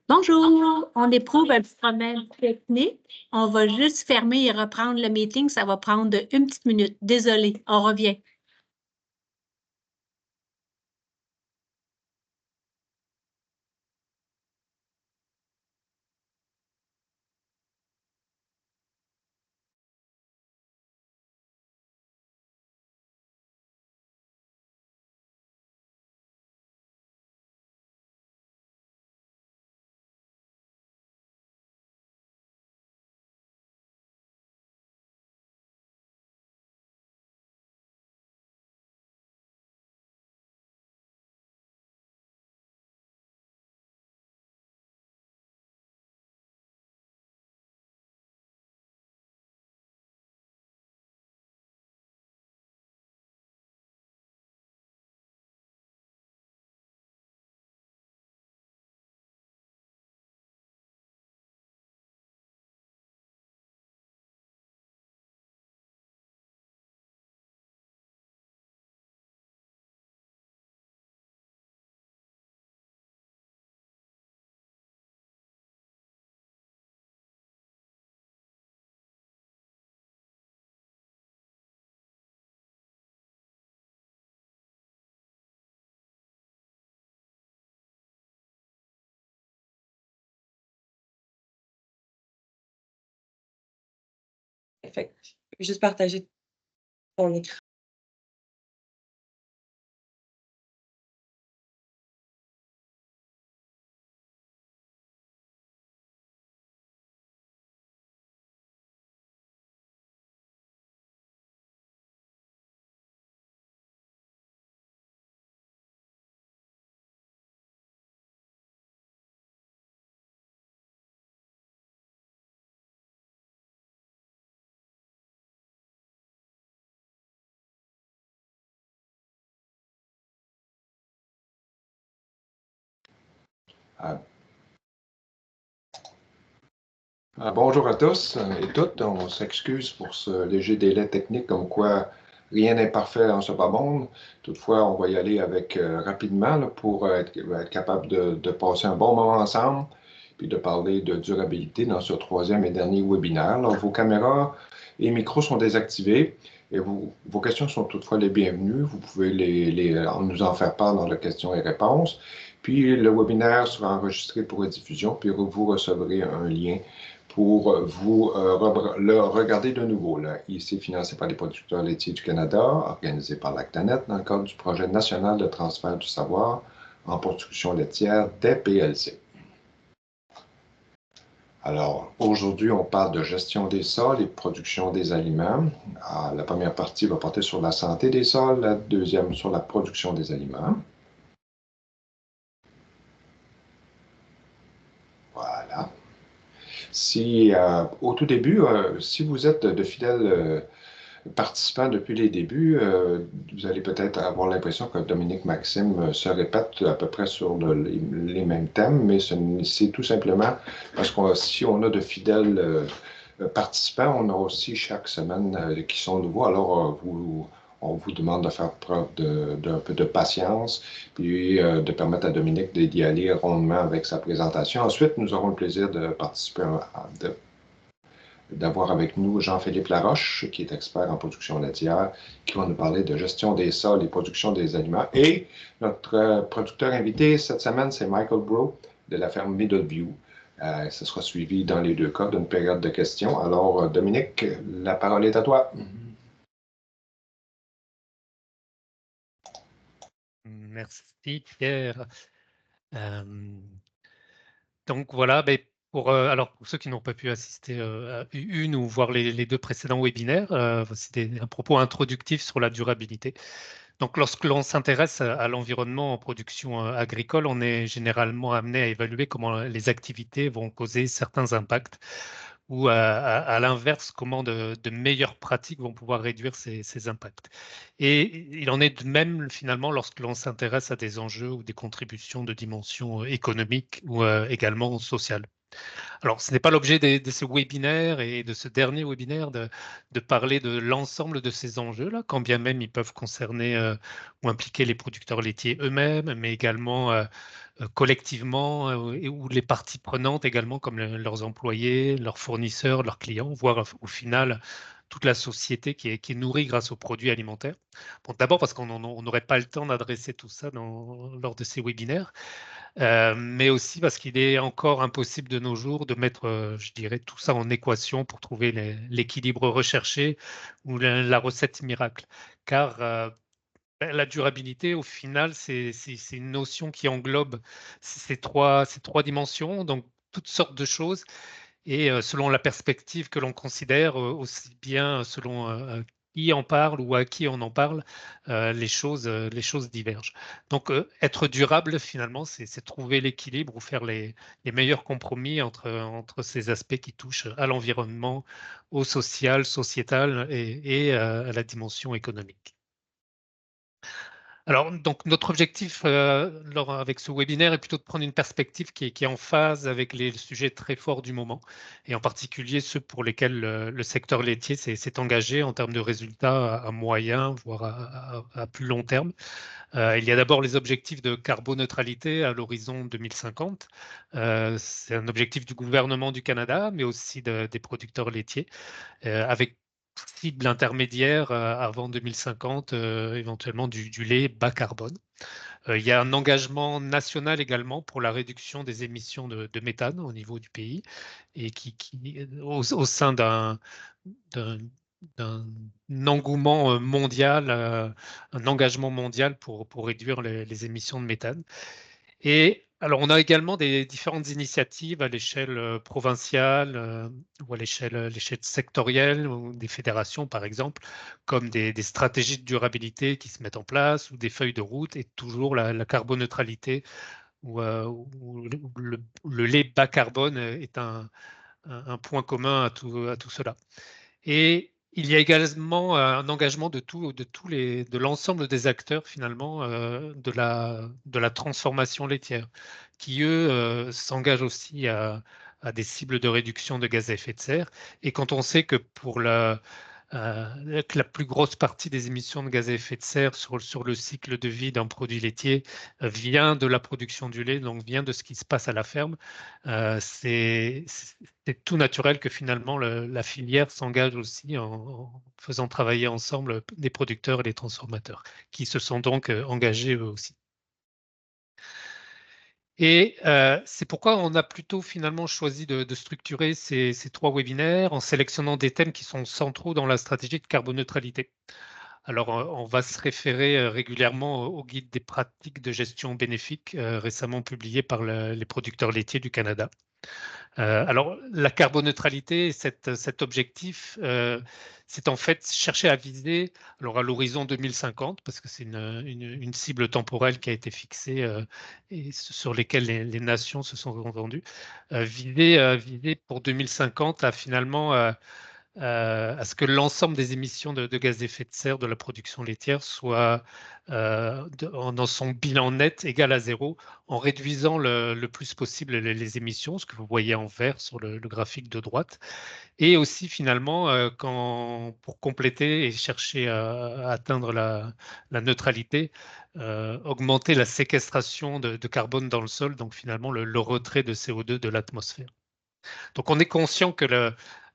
Bonjour, on éprouve un petit problème technique. On va juste fermer et reprendre le meeting. Ça va prendre une petite minute. Désolée, on revient. Fait que juste partager ton écran. Ah, bonjour à tous et toutes. On s'excuse pour ce léger délai technique, comme quoi rien n'est parfait en ce bas monde. Toutefois, on va y aller avec rapidement là, pour être capable de passer un bon moment ensemble, puis de parler de durabilité dans ce troisième et dernier webinaire. Alors, vos caméras et micros sont désactivés et vos questions sont toutefois les bienvenues. Vous pouvez nous en faire part dans les questions et réponses. Puis, le webinaire sera enregistré pour rediffusion, puis vous recevrez un lien pour vous le regarder de nouveau. Là. Ici, financé par les producteurs laitiers du Canada, organisé par Lactanet dans le cadre du projet national de transfert du savoir en production laitière des PLC. Alors, aujourd'hui, on parle de gestion des sols et de production des aliments. La première partie va porter sur la santé des sols, la deuxième sur la production des aliments. Voilà. Au tout début, si vous êtes de fidèles participants depuis les débuts, vous allez peut-être avoir l'impression que Dominique Maxime se répète à peu près sur les mêmes thèmes, mais c'est tout simplement parce que si on a de fidèles participants, on a aussi chaque semaine qui sont nouveaux. Alors, on vous demande de faire preuve d'un peu de patience, puis de permettre à Dominique d'y aller rondement avec sa présentation. Ensuite, nous aurons le plaisir de participer d'avoir avec nous Jean-Philippe Laroche, qui est expert en production laitière, qui va nous parler de gestion des sols et production des aliments. Et notre producteur invité cette semaine, c'est Michael Bro de la ferme Middleview. Ce sera suivi dans les deux cas d'une période de questions. Alors, Dominique, la parole est à toi. Merci Pierre. Donc voilà, alors pour ceux qui n'ont pas pu assister à une ou voir les deux précédents webinaires, c'était un propos introductif sur la durabilité. Donc lorsque l'on s'intéresse à l'environnement en production agricole, on est généralement amené à évaluer comment les activités vont causer certains impacts ou à l'inverse, comment de meilleures pratiques vont pouvoir réduire ces impacts. Et il en est de même finalement lorsque l'on s'intéresse à des enjeux ou des contributions de dimension économique ou également sociale. Alors, ce n'est pas l'objet de ce webinaire et de ce dernier webinaire de parler de l'ensemble de ces enjeux-là, quand bien même ils peuvent concerner ou impliquer les producteurs laitiers eux-mêmes, mais également collectivement ou les parties prenantes également, comme leurs employés, leurs fournisseurs, leurs clients, voire au final toute la société qui est nourrie grâce aux produits alimentaires. Bon, d'abord parce qu'on n'aurait pas le temps d'adresser tout ça lors de ces webinaires. Mais aussi parce qu'il est encore impossible de nos jours de mettre, je dirais, tout ça en équation pour trouver l'équilibre recherché ou la recette miracle. Car la durabilité, au final, c'est une notion qui englobe ces trois dimensions, donc toutes sortes de choses, et selon la perspective que l'on considère, aussi bien selon qui en parle ou à qui on en parle, les choses divergent. Donc, être durable, finalement, c'est trouver l'équilibre ou faire les meilleurs compromis entre ces aspects qui touchent à l'environnement, au social, sociétal et à la dimension économique. Alors, donc, notre objectif avec ce webinaire est plutôt de prendre une perspective qui est en phase avec les sujets très forts du moment, et en particulier ceux pour lesquels le secteur laitier s'est engagé en termes de résultats à moyen, voire à plus long terme. Il y a d'abord les objectifs de carboneutralité à l'horizon 2050. C'est un objectif du gouvernement du Canada, mais aussi des producteurs laitiers, avec cible intermédiaire avant 2050, éventuellement du lait bas carbone. Il y a un engagement national également pour la réduction des émissions de méthane au niveau du pays, et qui au sein d'un engouement mondial, un engagement mondial pour réduire les émissions de méthane. Et alors, on a également des différentes initiatives à l'échelle provinciale ou à l'échelle sectorielle, ou des fédérations, par exemple, comme des stratégies de durabilité qui se mettent en place, ou des feuilles de route, et toujours la carboneutralité, où le lait bas carbone est un point commun à tout cela. Et il y a également un engagement de l'ensemble des acteurs, finalement, de la transformation laitière, qui, eux, s'engagent aussi à des cibles de réduction de gaz à effet de serre. Et quand on sait que que la plus grosse partie des émissions de gaz à effet de serre sur le cycle de vie d'un produit laitier vient de la production du lait, donc vient de ce qui se passe à la ferme, c'est tout naturel que finalement la filière s'engage aussi en faisant travailler ensemble les producteurs et les transformateurs, qui se sont donc engagés eux aussi. Et c'est pourquoi on a plutôt finalement choisi de structurer ces 3 webinaires en sélectionnant des thèmes qui sont centraux dans la stratégie de carboneutralité. Alors, on va se référer régulièrement au guide des pratiques de gestion bénéfique récemment publié par les producteurs laitiers du Canada. Alors, la carboneutralité, cet objectif, c'est en fait chercher à viser, alors à l'horizon 2050, parce que c'est une cible temporelle qui a été fixée et sur lesquelles les nations se sont entendues, viser pour 2050 à finalement à ce que l'ensemble des émissions de gaz à effet de serre de la production laitière soit dans son bilan net égal à 0, en réduisant le plus possible les émissions, ce que vous voyez en vert sur le graphique de droite, et aussi finalement, pour compléter et chercher à atteindre la neutralité, augmenter la séquestration de carbone dans le sol, donc finalement le retrait de CO2 de l'atmosphère. Donc, on est conscient que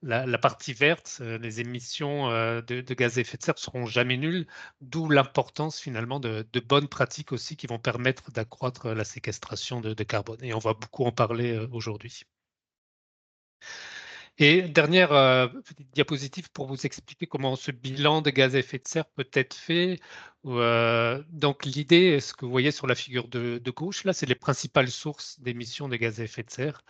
la partie verte, les émissions de gaz à effet de serre ne seront jamais nulles, d'où l'importance finalement de bonnes pratiques aussi qui vont permettre d'accroître la séquestration de carbone. Et on va beaucoup en parler aujourd'hui. Et dernière petite diapositive pour vous expliquer comment ce bilan de gaz à effet de serre peut être fait. Donc l'idée, ce que vous voyez sur la figure de gauche, là, c'est les principales sources d'émissions de gaz à effet de serre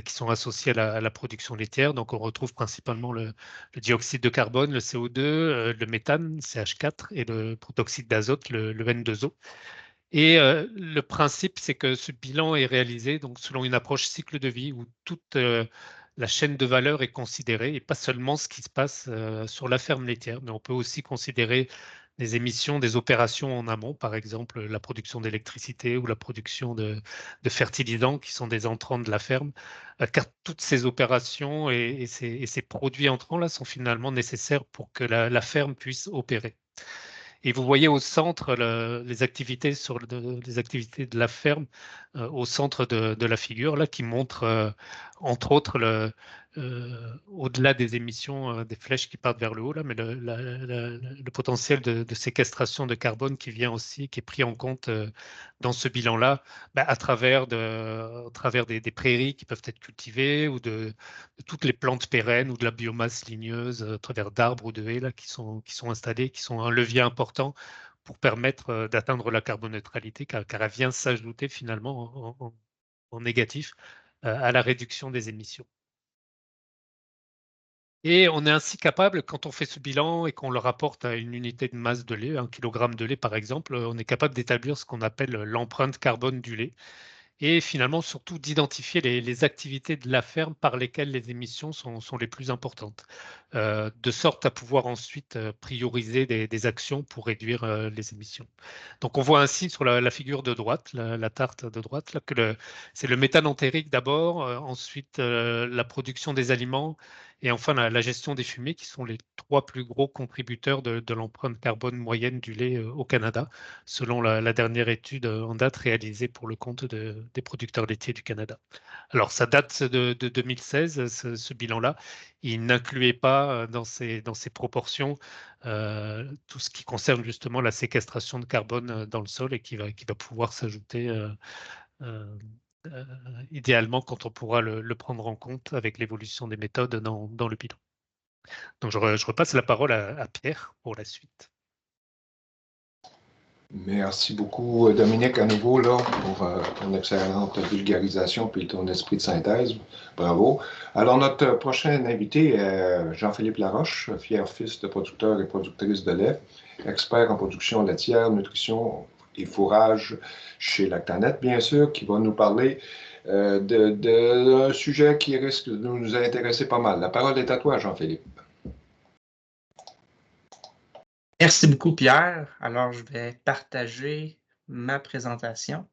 qui sont associées à la production laitière. Donc on retrouve principalement le dioxyde de carbone, le CO2, le méthane, CH4, et le protoxyde d'azote, le N2O. Et le principe, c'est que ce bilan est réalisé donc, selon une approche cycle de vie où toute la chaîne de valeur est considérée, et pas seulement ce qui se passe sur la ferme laitière, mais on peut aussi considérer des émissions, des opérations en amont, par exemple la production d'électricité ou la production de fertilisants qui sont des entrants de la ferme, car toutes ces opérations et ces produits entrants-là sont finalement nécessaires pour que la ferme puisse opérer. Et vous voyez au centre les activités les activités de la ferme au centre de la figure là qui montre entre autres au-delà des émissions des flèches qui partent vers le haut là, mais le potentiel de séquestration de carbone qui vient aussi, qui est pris en compte dans ce bilan-là, à travers des prairies qui peuvent être cultivées ou de toutes les plantes pérennes ou de la biomasse ligneuse à travers d'arbres ou de haies là, qui sont installés, qui sont un levier important pour permettre d'atteindre la carboneutralité, car elle vient s'ajouter finalement en négatif à la réduction des émissions. Et on est ainsi capable, quand on fait ce bilan et qu'on le rapporte à une unité de masse de lait, 1 kg de lait par exemple, on est capable d'établir ce qu'on appelle l'empreinte carbone du lait. Et finalement, surtout d'identifier les activités de la ferme par lesquelles les émissions sont les plus importantes, de sorte à pouvoir ensuite prioriser des actions pour réduire les émissions. Donc, on voit ainsi sur la figure de droite, la tarte de droite, là, que c'est le méthane entérique d'abord, ensuite la production des aliments et enfin la gestion des fumées qui sont les 3 plus gros contributeurs de l'empreinte carbone moyenne du lait au Canada, selon la dernière étude en date réalisée pour le compte des producteurs laitiers du Canada. Alors, ça date de 2016, ce bilan-là. Il n'incluait pas dans ces proportions tout ce qui concerne justement la séquestration de carbone dans le sol et qui va pouvoir s'ajouter idéalement quand on pourra le prendre en compte avec l'évolution des méthodes dans le bilan. Donc, je repasse la parole à Pierre pour la suite. Merci beaucoup, Dominique, à nouveau, là, pour ton excellente vulgarisation et ton esprit de synthèse. Bravo. Alors, notre prochain invité est Jean-Philippe Laroche, fier fils de producteur et productrice de lait, expert en production laitière, nutrition et fourrage chez Lactanet, bien sûr, qui va nous parler d'un sujet qui risque de nous intéresser pas mal. La parole est à toi, Jean-Philippe. Merci beaucoup, Pierre. Alors, je vais partager ma présentation.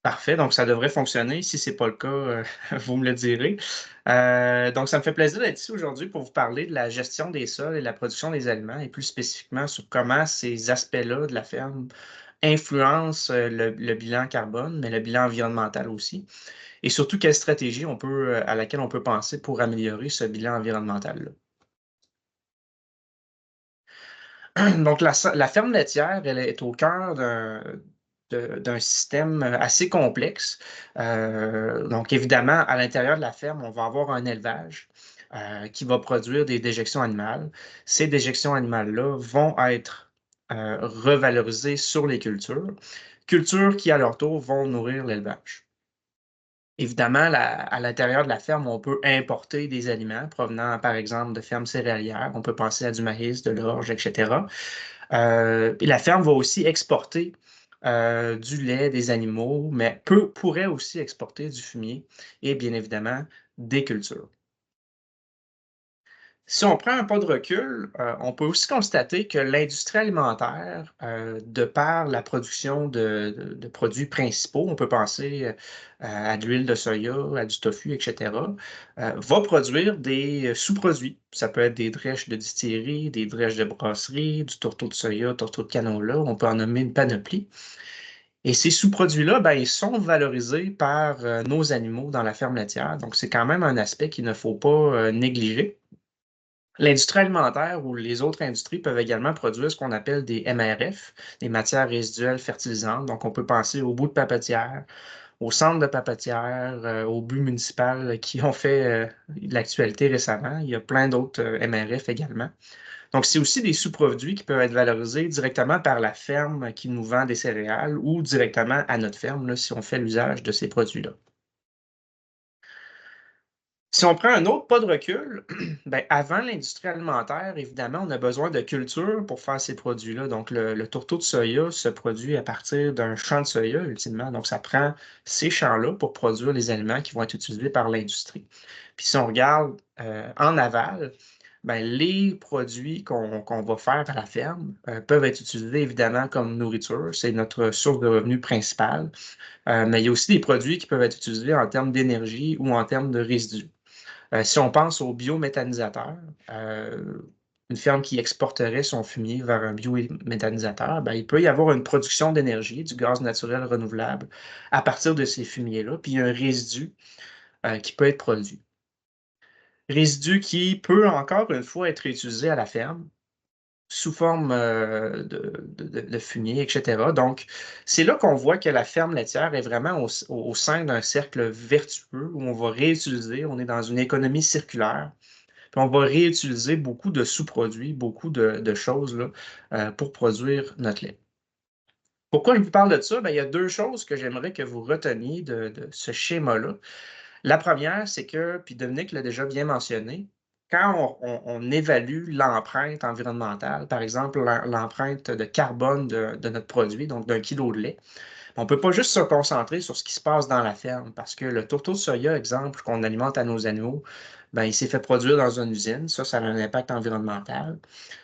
Parfait, donc ça devrait fonctionner. Si ce n'est pas le cas, vous me le direz. Donc, ça me fait plaisir d'être ici aujourd'hui pour vous parler de la gestion des sols et de la production des aliments, et plus spécifiquement sur comment ces aspects-là de la ferme influencent le bilan carbone, mais le bilan environnemental aussi. Et surtout, quelle stratégie à laquelle on peut penser pour améliorer ce bilan environnemental-là. Donc, la ferme laitière, elle est au cœur d'un système assez complexe. Donc, évidemment, à l'intérieur de la ferme, on va avoir un élevage qui va produire des déjections animales. Ces déjections animales-là vont être revalorisées sur les cultures qui, à leur tour, vont nourrir l'élevage. Évidemment, à l'intérieur de la ferme, on peut importer des aliments provenant, par exemple, de fermes céréalières. On peut penser à du maïs, de l'orge, etc. Et la ferme va aussi exporter du lait des animaux, mais pourrait aussi exporter du fumier et, bien évidemment, des cultures. Si on prend un pas de recul, on peut aussi constater que l'industrie alimentaire, de par la production de produits principaux, on peut penser à de l'huile de soya, à du tofu, etc., va produire des sous-produits. Ça peut être des drèches de distillerie, des drèches de brasserie, du tourteau de soya, tourteau de canola, on peut en nommer une panoplie. Et ces sous-produits-là, ils sont valorisés par nos animaux dans la ferme laitière. Donc, c'est quand même un aspect qu'il ne faut pas négliger. L'industrie alimentaire ou les autres industries peuvent également produire ce qu'on appelle des MRF, des matières résiduelles fertilisantes. Donc, on peut penser au bout de papetière, au centre de papetière, au but municipal qui ont fait l'actualité récemment. Il y a plein d'autres MRF également. Donc, c'est aussi des sous-produits qui peuvent être valorisés directement par la ferme qui nous vend des céréales ou directement à notre ferme, là, si on fait l'usage de ces produits-là. Si on prend un autre pas de recul, ben, avant l'industrie alimentaire, évidemment, on a besoin de culture pour faire ces produits-là. Donc, le tourteau de soya se produit à partir d'un champ de soya, ultimement. Donc, ça prend ces champs-là pour produire les aliments qui vont être utilisés par l'industrie. Puis, si on regarde en aval, ben, les produits qu'on va faire à la ferme peuvent être utilisés, évidemment, comme nourriture. C'est notre source de revenus principale. Mais il y a aussi des produits qui peuvent être utilisés en termes d'énergie ou en termes de résidus. Si on pense au biométhanisateur, une ferme qui exporterait son fumier vers un biométhanisateur, ben, il peut y avoir une production d'énergie, du gaz naturel renouvelable, à partir de ces fumiers-là, puis il y a un résidu qui peut être produit. Résidu qui peut encore une fois être utilisé à la ferme sous forme de fumier, etc. Donc, c'est là qu'on voit que la ferme laitière est vraiment au sein d'un cercle vertueux où on va réutiliser, on est dans une économie circulaire, puis on va réutiliser beaucoup de sous-produits, beaucoup de choses là, pour produire notre lait. Pourquoi je vous parle de ça? Bien, il y a deux choses que j'aimerais que vous reteniez de ce schéma-là. La première, c'est que, puis Dominique l'a déjà bien mentionné, quand on évalue l'empreinte environnementale, par exemple l'empreinte de carbone de notre produit, donc d'un kilo de lait, on ne peut pas juste se concentrer sur ce qui se passe dans la ferme, parce que le tourteau de soya, exemple, qu'on alimente à nos animaux, ben, il s'est fait produire dans une usine. Ça a un impact environnemental.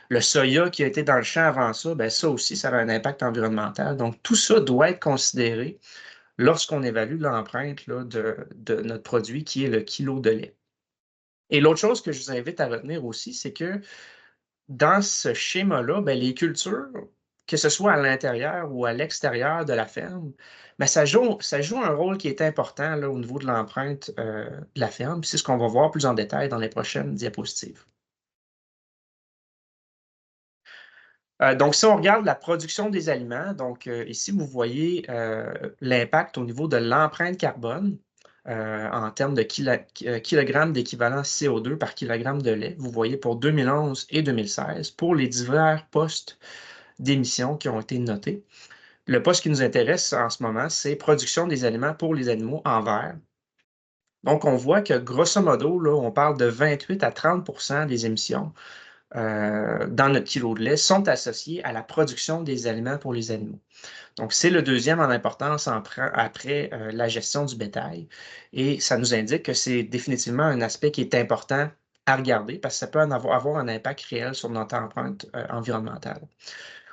Le soya qui a été dans le champ avant ça, ben, ça aussi, ça a un impact environnemental. Donc, tout ça doit être considéré lorsqu'on évalue l'empreinte là, de notre produit, qui est le kilo de lait. Et l'autre chose que je vous invite à retenir aussi, c'est que dans ce schéma-là, ben, les cultures, que ce soit à l'intérieur ou à l'extérieur de la ferme, ben, ça joue un rôle qui est important là, au niveau de l'empreinte de la ferme. C'est ce qu'on va voir plus en détail dans les prochaines diapositives. Donc, si on regarde la production des aliments, donc ici, vous voyez l'impact au niveau de l'empreinte carbone en termes de kilogrammes d'équivalent CO2 par kilogramme de lait. Vous voyez pour 2011 et 2016 pour les divers postes d'émissions qui ont été notés. Le poste qui nous intéresse en ce moment, c'est production des aliments pour les animaux en vert. Donc, on voit que grosso modo, là, on parle de 28 à 30 des émissions dans notre kilo de lait sont associés à la production des aliments pour les animaux. Donc, c'est le deuxième en importance après la gestion du bétail. Et ça nous indique que c'est définitivement un aspect qui est important à regarder parce que ça peut avoir un impact réel sur notre empreinte environnementale.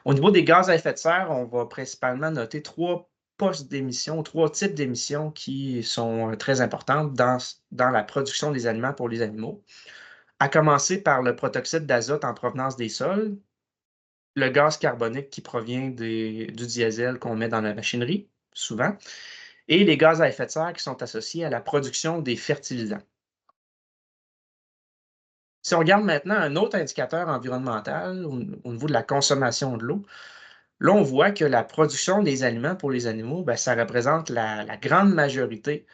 Au niveau des gaz à effet de serre, on va principalement noter trois postes d'émissions, trois types d'émissions qui sont très importantes dans la production des aliments pour les animaux, à commencer par le protoxyde d'azote en provenance des sols, le gaz carbonique qui provient du diesel qu'on met dans la machinerie, souvent, et les gaz à effet de serre qui sont associés à la production des fertilisants. Si on regarde maintenant un autre indicateur environnemental au niveau de la consommation de l'eau, là, on voit que la production des aliments pour les animaux, bien, ça représente la grande majorité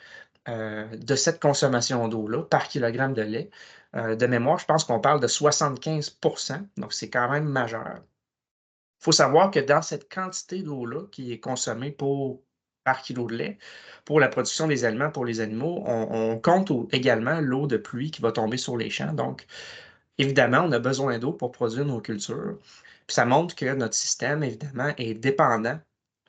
de cette consommation d'eau-là par kilogramme de lait. De mémoire, je pense qu'on parle de 75 %, donc c'est quand même majeur. Il faut savoir que dans cette quantité d'eau-là qui est consommée par kilo de lait pour la production des aliments pour les animaux, on compte également l'eau de pluie qui va tomber sur les champs. Donc, évidemment, on a besoin d'eau pour produire nos cultures. Puis ça montre que notre système, évidemment, est dépendant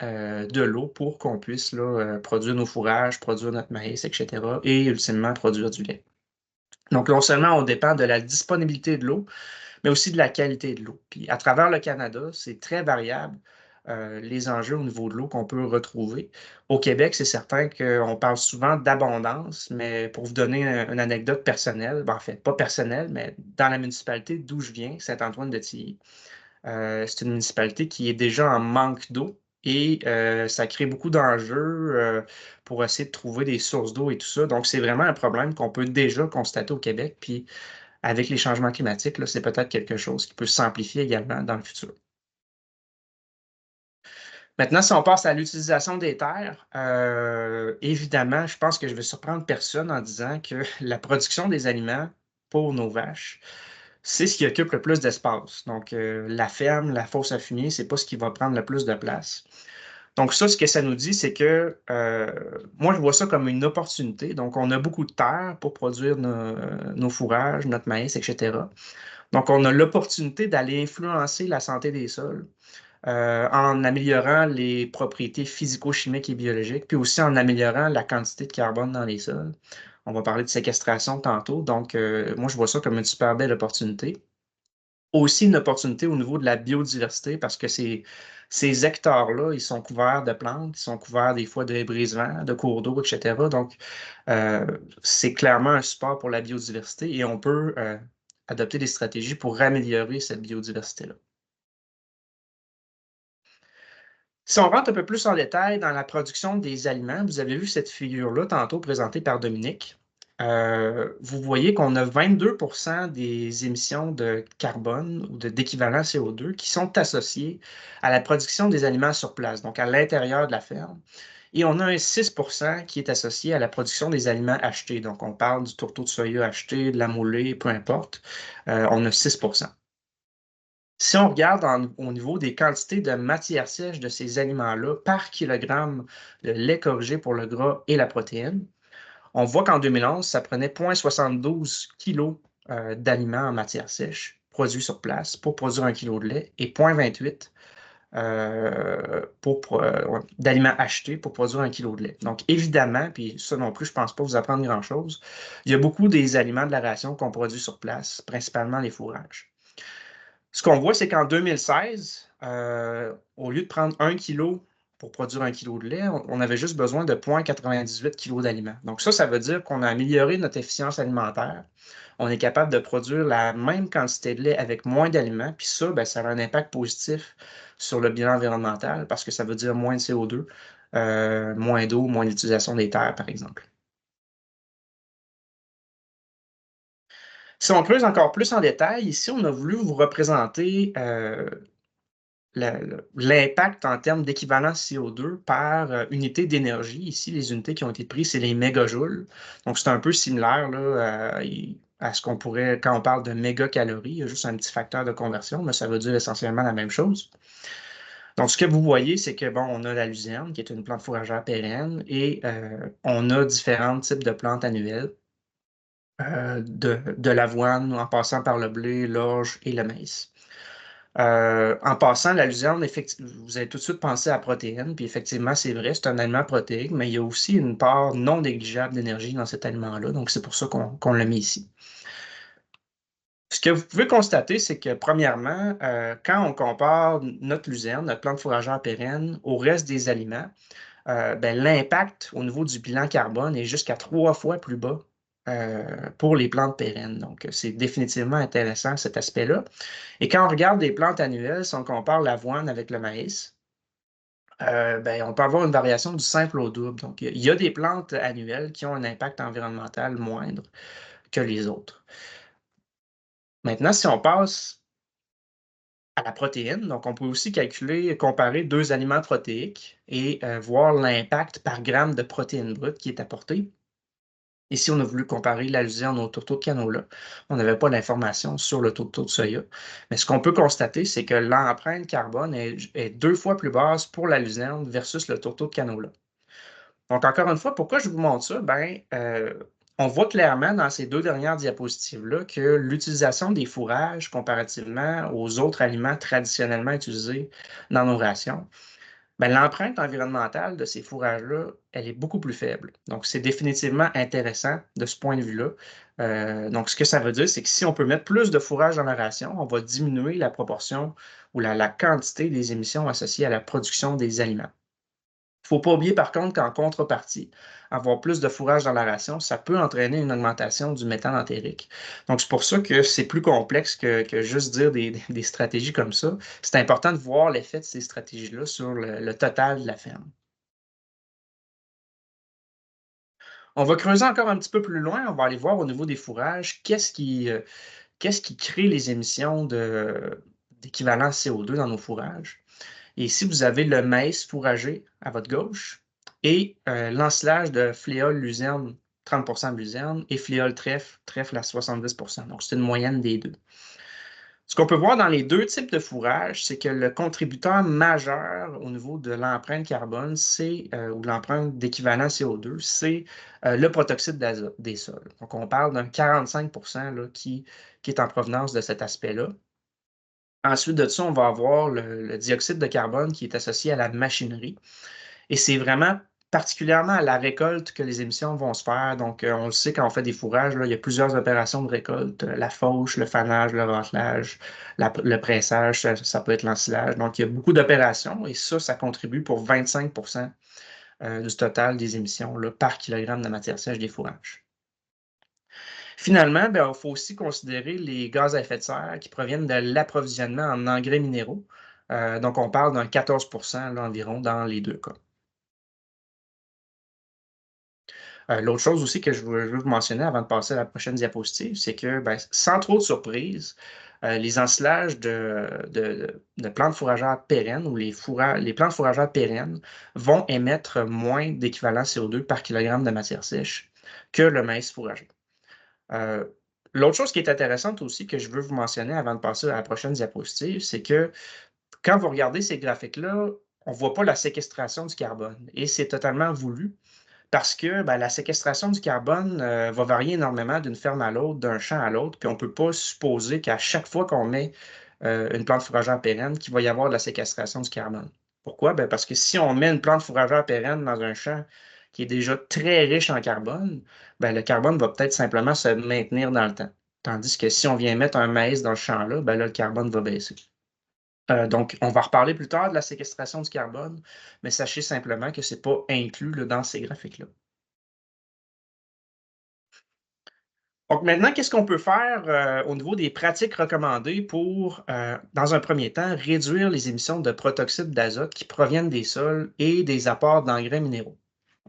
de l'eau pour qu'on puisse là, produire nos fourrages, produire notre maïs, etc. et ultimement produire du lait. Donc, non seulement on dépend de la disponibilité de l'eau, mais aussi de la qualité de l'eau. Puis à travers le Canada, c'est très variable les enjeux au niveau de l'eau qu'on peut retrouver. Au Québec, c'est certain qu'on parle souvent d'abondance, mais pour vous donner une anecdote personnelle, ben, en fait, pas personnelle, mais dans la municipalité d'où je viens, Saint-Antoine-de-Tilly, c'est une municipalité qui est déjà en manque d'eau et ça crée beaucoup d'enjeux pour essayer de trouver des sources d'eau et tout ça. Donc, c'est vraiment un problème qu'on peut déjà constater au Québec. Puis, avec les changements climatiques, là, c'est peut-être quelque chose qui peut s'amplifier également dans le futur. Maintenant, si on passe à l'utilisation des terres, évidemment, je pense que je vais surprendre personne en disant que la production des aliments pour nos vaches, c'est ce qui occupe le plus d'espace. Donc, la ferme, la fosse à fumier, c'est pas ce qui va prendre le plus de place. Donc ça, ce que ça nous dit, c'est que moi, je vois ça comme une opportunité. Donc, on a beaucoup de terre pour produire nos fourrages, notre maïs, etc. Donc, on a l'opportunité d'aller influencer la santé des sols en améliorant les propriétés physico-chimiques et biologiques, puis aussi en améliorant la quantité de carbone dans les sols. On va parler de séquestration tantôt. Donc, moi, je vois ça comme une super belle opportunité. Aussi une opportunité au niveau de la biodiversité parce que ces hectares-là, ils sont couverts de plantes, ils sont couverts des fois de brisements, de cours d'eau, etc. Donc, c'est clairement un support pour la biodiversité et on peut adopter des stratégies pour améliorer cette biodiversité-là. Si on rentre un peu plus en détail dans la production des aliments, vous avez vu cette figure-là tantôt présentée par Dominique. Vous voyez qu'on a 22% des émissions de carbone ou d'équivalent CO2 qui sont associées à la production des aliments sur place, donc à l'intérieur de la ferme. Et on a un 6% qui est associé à la production des aliments achetés. Donc, on parle du tourteau de soya acheté, de la moulée, peu importe. On a 6%. Si on regarde au niveau des quantités de matière sèche de ces aliments-là par kilogramme de lait corrigé pour le gras et la protéine, on voit qu'en 2011, ça prenait 0,72 kg d'aliments en matière sèche produits sur place pour produire 1 kg de lait et 0,28 d'aliments achetés pour produire 1 kg de lait. Donc, évidemment, puis ça non plus, je ne pense pas vous apprendre grand-chose, il y a beaucoup des aliments de la ration qu'on produit sur place, principalement les fourrages. Ce qu'on voit, c'est qu'en 2016, au lieu de prendre 1 kg pour produire 1 kg de lait, on avait juste besoin de 0,98 kg d'aliments. Donc ça veut dire qu'on a amélioré notre efficience alimentaire. On est capable de produire la même quantité de lait avec moins d'aliments. Puis ça, ben, ça a un impact positif sur le bilan environnemental parce que ça veut dire moins de CO2, moins d'eau, moins d'utilisation des terres, par exemple. Si on creuse encore plus en détail, ici, on a voulu vous représenter l'impact en termes d'équivalent CO2 par unité d'énergie. Ici, les unités qui ont été prises, c'est les mégajoules. Donc, c'est un peu similaire là, à ce qu'on pourrait, quand on parle de mégacalories, il y a juste un petit facteur de conversion, mais ça veut dire essentiellement la même chose. Donc, ce que vous voyez, c'est que, bon, on a la luzerne, qui est une plante fourragère pérenne, et on a différents types de plantes annuelles, de l'avoine, en passant par le blé, l'orge et le maïs. En passant, la luzerne, vous avez tout de suite pensé à la protéine, puis effectivement, c'est vrai, c'est un aliment protéique, mais il y a aussi une part non négligeable d'énergie dans cet aliment-là, donc c'est pour ça qu'on l'a mis ici. Ce que vous pouvez constater, c'est que premièrement, quand on compare notre luzerne, notre plante fourragère pérenne, au reste des aliments, ben, l'impact au niveau du bilan carbone est jusqu'à 3 fois plus bas pour les plantes pérennes. Donc, c'est définitivement intéressant cet aspect-là. Et quand on regarde des plantes annuelles, si on compare l'avoine avec le maïs, ben, on peut avoir une variation du simple au double. Donc, il y a des plantes annuelles qui ont un impact environnemental moindre que les autres. Maintenant, si on passe à la protéine, donc on peut aussi comparer 2 aliments protéiques et voir l'impact par gramme de protéines brutes qui est apporté. Ici, on a voulu comparer la luzerne au tourteau de canola. On n'avait pas l'information sur le tourteau de soya. Mais ce qu'on peut constater, c'est que l'empreinte carbone est 2 fois plus basse pour la luzerne versus le tourteau de canola. Donc, encore une fois, pourquoi je vous montre ça? Ben, on voit clairement dans ces 2 dernières diapositives-là que l'utilisation des fourrages comparativement aux autres aliments traditionnellement utilisés dans nos rations, ben, l'empreinte environnementale de ces fourrages-là, elle est beaucoup plus faible. Donc, c'est définitivement intéressant de ce point de vue-là. Donc, ce que ça veut dire, c'est que si on peut mettre plus de fourrage dans la ration, on va diminuer la proportion ou la quantité des émissions associées à la production des aliments. Il ne faut pas oublier, par contre, qu'en contrepartie, avoir plus de fourrage dans la ration, ça peut entraîner une augmentation du méthane entérique. Donc, c'est pour ça que c'est plus complexe que juste dire des stratégies comme ça. C'est important de voir l'effet de ces stratégies-là sur le total de la ferme. On va creuser encore un petit peu plus loin. On va aller voir au niveau des fourrages, qu'est-ce qui crée les émissions d'équivalent CO2 dans nos fourrages. Et ici, vous avez le maïs fourragé à votre gauche et l'ensilage de fléole luzerne, 30% de luzerne, et fléole trèfle à 70%. Donc, c'est une moyenne des deux. Ce qu'on peut voir dans les deux types de fourrage, c'est que le contributeur majeur au niveau de l'empreinte carbone, ou de l'empreinte d'équivalent CO2, c'est le protoxyde d'azote des sols. Donc, on parle d'un 45 là, qui est en provenance de cet aspect-là. Ensuite de ça, on va avoir le dioxyde de carbone qui est associé à la machinerie. Et c'est vraiment particulièrement à la récolte que les émissions vont se faire. Donc, on le sait quand on fait des fourrages, là, il y a plusieurs opérations de récolte, la fauche, le fanage, le raclage, le pressage, ça peut être l'ensilage. Donc, il y a beaucoup d'opérations et ça contribue pour 25 du total des émissions là, par kilogramme de matière sèche des fourrages. Finalement, ben, il faut aussi considérer les gaz à effet de serre qui proviennent de l'approvisionnement en engrais minéraux. Donc, on parle d'un 14 là, environ dans les deux cas. L'autre chose aussi que je veux vous mentionner avant de passer à la prochaine diapositive, c'est que, ben, sans trop de surprise, les ensilages de plantes fourragères pérennes ou les plantes fourragères pérennes vont émettre moins d'équivalent CO2 par kilogramme de matière sèche que le maïs fourragé. L'autre chose qui est intéressante aussi que je veux vous mentionner avant de passer à la prochaine diapositive, c'est que quand vous regardez ces graphiques-là, on ne voit pas la séquestration du carbone et c'est totalement voulu parce que ben, la séquestration du carbone va varier énormément d'une ferme à l'autre, d'un champ à l'autre, puis on ne peut pas supposer qu'à chaque fois qu'on met une plante fourragère pérenne, qu'il va y avoir de la séquestration du carbone. Pourquoi? Ben, parce que si on met une plante fourragère pérenne dans un champ qui est déjà très riche en carbone, ben, le carbone va peut-être simplement se maintenir dans le temps. Tandis que si on vient mettre un maïs dans ce champ-là, ben là, le carbone va baisser. Donc, on va reparler plus tard de la séquestration du carbone, mais sachez simplement que ce n'est pas inclus là, dans ces graphiques-là. Donc maintenant, qu'est-ce qu'on peut faire au niveau des pratiques recommandées pour, dans un premier temps, réduire les émissions de protoxyde d'azote qui proviennent des sols et des apports d'engrais minéraux?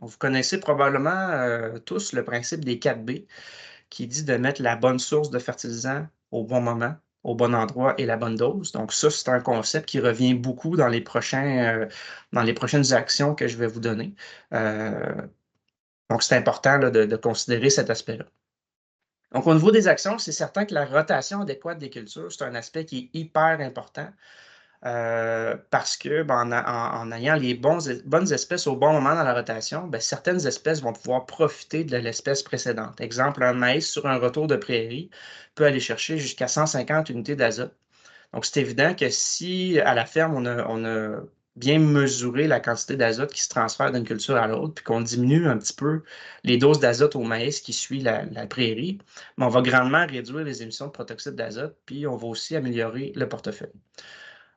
Vous connaissez probablement tous le principe des 4B qui dit de mettre la bonne source de fertilisant au bon moment, au bon endroit et la bonne dose. Donc ça, c'est un concept qui revient beaucoup dans les prochaines actions que je vais vous donner. Donc c'est important là, de considérer cet aspect-là. Donc, au niveau des actions, c'est certain que la rotation adéquate des cultures, c'est un aspect qui est hyper important parce que ben, en ayant les bonnes espèces au bon moment dans la rotation, ben, certaines espèces vont pouvoir profiter de l'espèce précédente. Exemple, un maïs sur un retour de prairie peut aller chercher jusqu'à 150 unités d'azote. Donc, c'est évident que si à la ferme, on a bien mesuré la quantité d'azote qui se transfère d'une culture à l'autre, puis qu'on diminue un petit peu les doses d'azote au maïs qui suit la prairie, mais on va grandement réduire les émissions de protoxyde d'azote, puis on va aussi améliorer le portefeuille.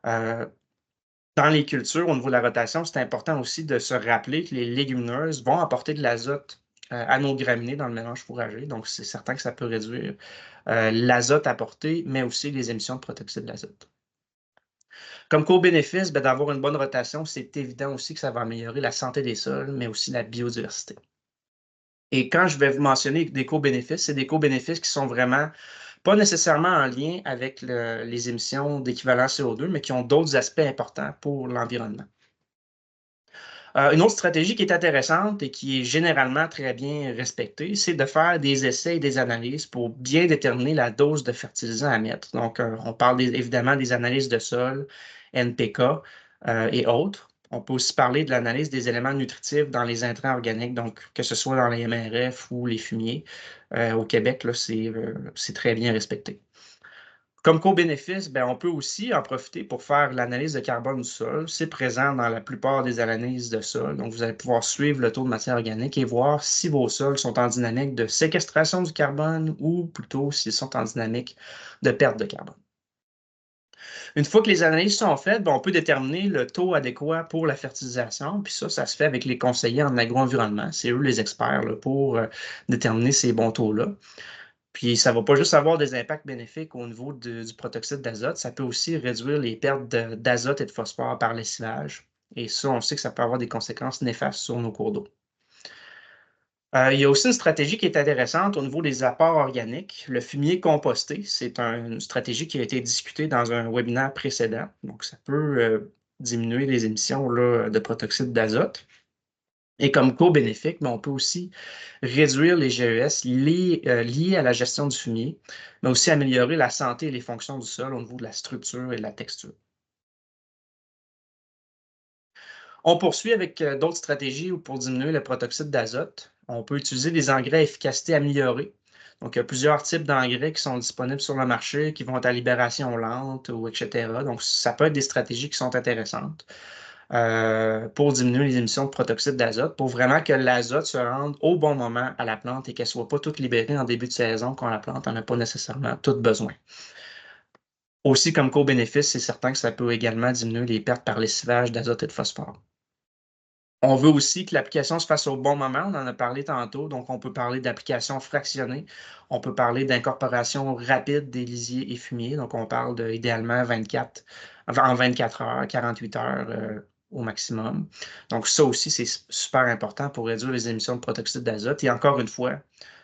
Dans les cultures, au niveau de la rotation, c'est important aussi de se rappeler que les légumineuses vont apporter de l'azote à nos graminées dans le mélange fourragé. Donc, c'est certain que ça peut réduire l'azote apporté, mais aussi les émissions de protoxyde d'azote. Comme co-bénéfice, ben, d'avoir une bonne rotation, c'est évident aussi que ça va améliorer la santé des sols, mais aussi la biodiversité. Et quand je vais vous mentionner des co-bénéfices, c'est des co-bénéfices qui sont vraiment pas nécessairement en lien avec les émissions d'équivalent CO2, mais qui ont d'autres aspects importants pour l'environnement. Une autre stratégie qui est intéressante et qui est généralement très bien respectée, c'est de faire des essais et des analyses pour bien déterminer la dose de fertilisant à mettre. Donc, on parle évidemment des analyses de sol, NPK et autres. On peut aussi parler de l'analyse des éléments nutritifs dans les intrants organiques, donc que ce soit dans les MRF ou les fumiers. Au Québec, là, c'est très bien respecté. Comme co-bénéfice, ben, on peut aussi en profiter pour faire l'analyse de carbone du sol. C'est présent dans la plupart des analyses de sol. Donc, vous allez pouvoir suivre le taux de matière organique et voir si vos sols sont en dynamique de séquestration du carbone ou plutôt s'ils sont en dynamique de perte de carbone. Une fois que les analyses sont faites, ben, on peut déterminer le taux adéquat pour la fertilisation. Puis ça se fait avec les conseillers en agro-environnement. C'est eux les experts là, pour déterminer ces bons taux-là. Puis ça ne va pas juste avoir des impacts bénéfiques au niveau du protoxyde d'azote, ça peut aussi réduire les pertes d'azote et de phosphore par lessivage. Et ça, on sait que ça peut avoir des conséquences néfastes sur nos cours d'eau. Il y a aussi une stratégie qui est intéressante au niveau des apports organiques. Le fumier composté, c'est une stratégie qui a été discutée dans un webinaire précédent. Donc, ça peut diminuer les émissions là, de protoxyde d'azote. Et comme co-bénéfique, on peut aussi réduire les GES liés à la gestion du fumier, mais aussi améliorer la santé et les fonctions du sol au niveau de la structure et de la texture. On poursuit avec d'autres stratégies pour diminuer le protoxyde d'azote. On peut utiliser des engrais à efficacité améliorée. Donc, il y a plusieurs types d'engrais qui sont disponibles sur le marché, qui vont être à libération lente, ou etc. Donc, ça peut être des stratégies qui sont intéressantes pour diminuer les émissions de protoxyde d'azote, pour vraiment que l'azote se rende au bon moment à la plante et qu'elle ne soit pas toute libérée en début de saison quand la plante n'en a pas nécessairement tout besoin. Aussi, comme co-bénéfice, c'est certain que ça peut également diminuer les pertes par lessivage d'azote et de phosphore. On veut aussi que l'application se fasse au bon moment, on en a parlé tantôt, donc on peut parler d'application fractionnée, on peut parler d'incorporation rapide des lisiers et fumiers, donc on parle idéalement en 24 heures, 48 heures au maximum. Donc ça aussi, c'est super important pour réduire les émissions de protoxyde d'azote et encore une fois,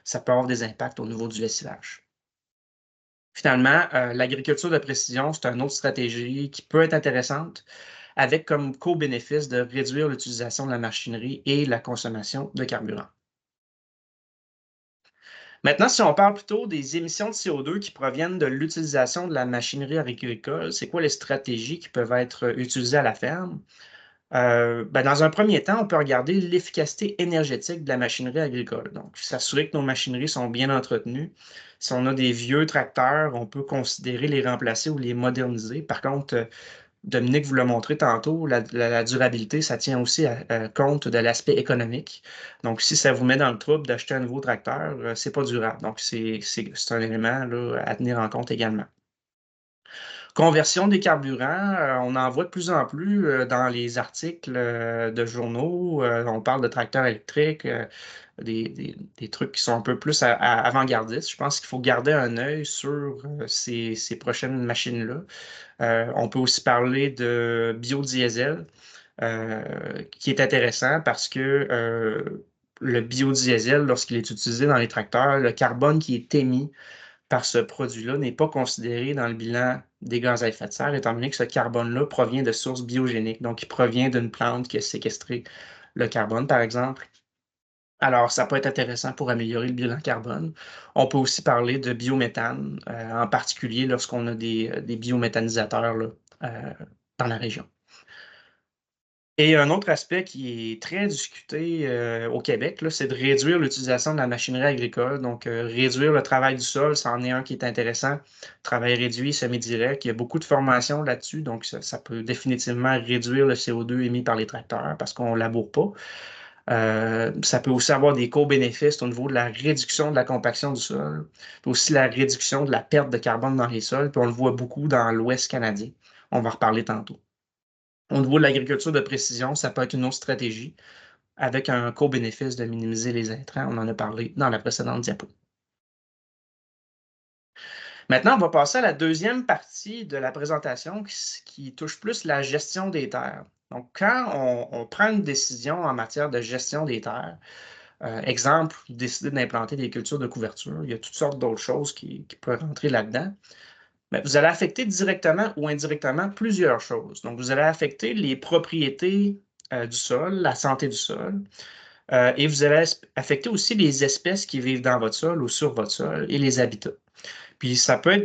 ça peut avoir des impacts au niveau du lessivage. Finalement, l'agriculture de précision, c'est une autre stratégie qui peut être intéressante, avec comme co-bénéfice de réduire l'utilisation de la machinerie et la consommation de carburant. Maintenant, si on parle plutôt des émissions de CO2 qui proviennent de l'utilisation de la machinerie agricole, c'est quoi les stratégies qui peuvent être utilisées à la ferme? Dans un premier temps, on peut regarder l'efficacité énergétique de la machinerie agricole. Donc, s'assurer que nos machineries sont bien entretenues. Si on a des vieux tracteurs, on peut considérer les remplacer ou les moderniser. Par contre, Dominique vous l'a montré tantôt, la durabilité, ça tient aussi compte de l'aspect économique. Donc, si ça vous met dans le trouble d'acheter un nouveau tracteur, c'est pas durable. Donc, c'est un élément là, à tenir en compte également. Conversion des carburants, on en voit de plus en plus dans les articles de journaux. On parle de tracteurs électriques, des trucs qui sont un peu plus avant-gardistes. Je pense qu'il faut garder un œil sur ces prochaines machines-là. On peut aussi parler de biodiesel, qui est intéressant parce que le biodiesel, lorsqu'il est utilisé dans les tracteurs, le carbone qui est émis par ce produit-là n'est pas considéré dans le bilan des gaz à effet de serre, étant donné que ce carbone-là provient de sources biogéniques. Donc, il provient d'une plante qui a séquestré le carbone, par exemple. Alors, ça peut être intéressant pour améliorer le bilan carbone. On peut aussi parler de biométhane, en particulier lorsqu'on a des biométhanisateurs là, dans la région. Et un autre aspect qui est très discuté au Québec, c'est de réduire l'utilisation de la machinerie agricole. Donc, réduire le travail du sol, c'en est un qui est intéressant. Travail réduit, semi-direct, il y a beaucoup de formations là-dessus. Donc, ça peut définitivement réduire le CO2 émis par les tracteurs parce qu'on ne laboure pas. Ça peut aussi avoir des co-bénéfices au niveau de la réduction de la compaction du sol, puis aussi la réduction de la perte de carbone dans les sols. Puis on le voit beaucoup dans l'Ouest canadien. On va en reparler tantôt. Au niveau de l'agriculture de précision, ça peut être une autre stratégie avec un co-bénéfice de minimiser les intrants. On en a parlé dans la précédente diapo. Maintenant, on va passer à la deuxième partie de la présentation qui touche plus la gestion des terres. Donc, quand on prend une décision en matière de gestion des terres, exemple, décider d'implanter des cultures de couverture, il y a toutes sortes d'autres choses qui peuvent rentrer là-dedans. Mais vous allez affecter directement ou indirectement plusieurs choses. Donc, vous allez affecter les propriétés du sol, la santé du sol, et vous allez affecter aussi les espèces qui vivent dans votre sol ou sur votre sol et les habitats. Puis, ça peut être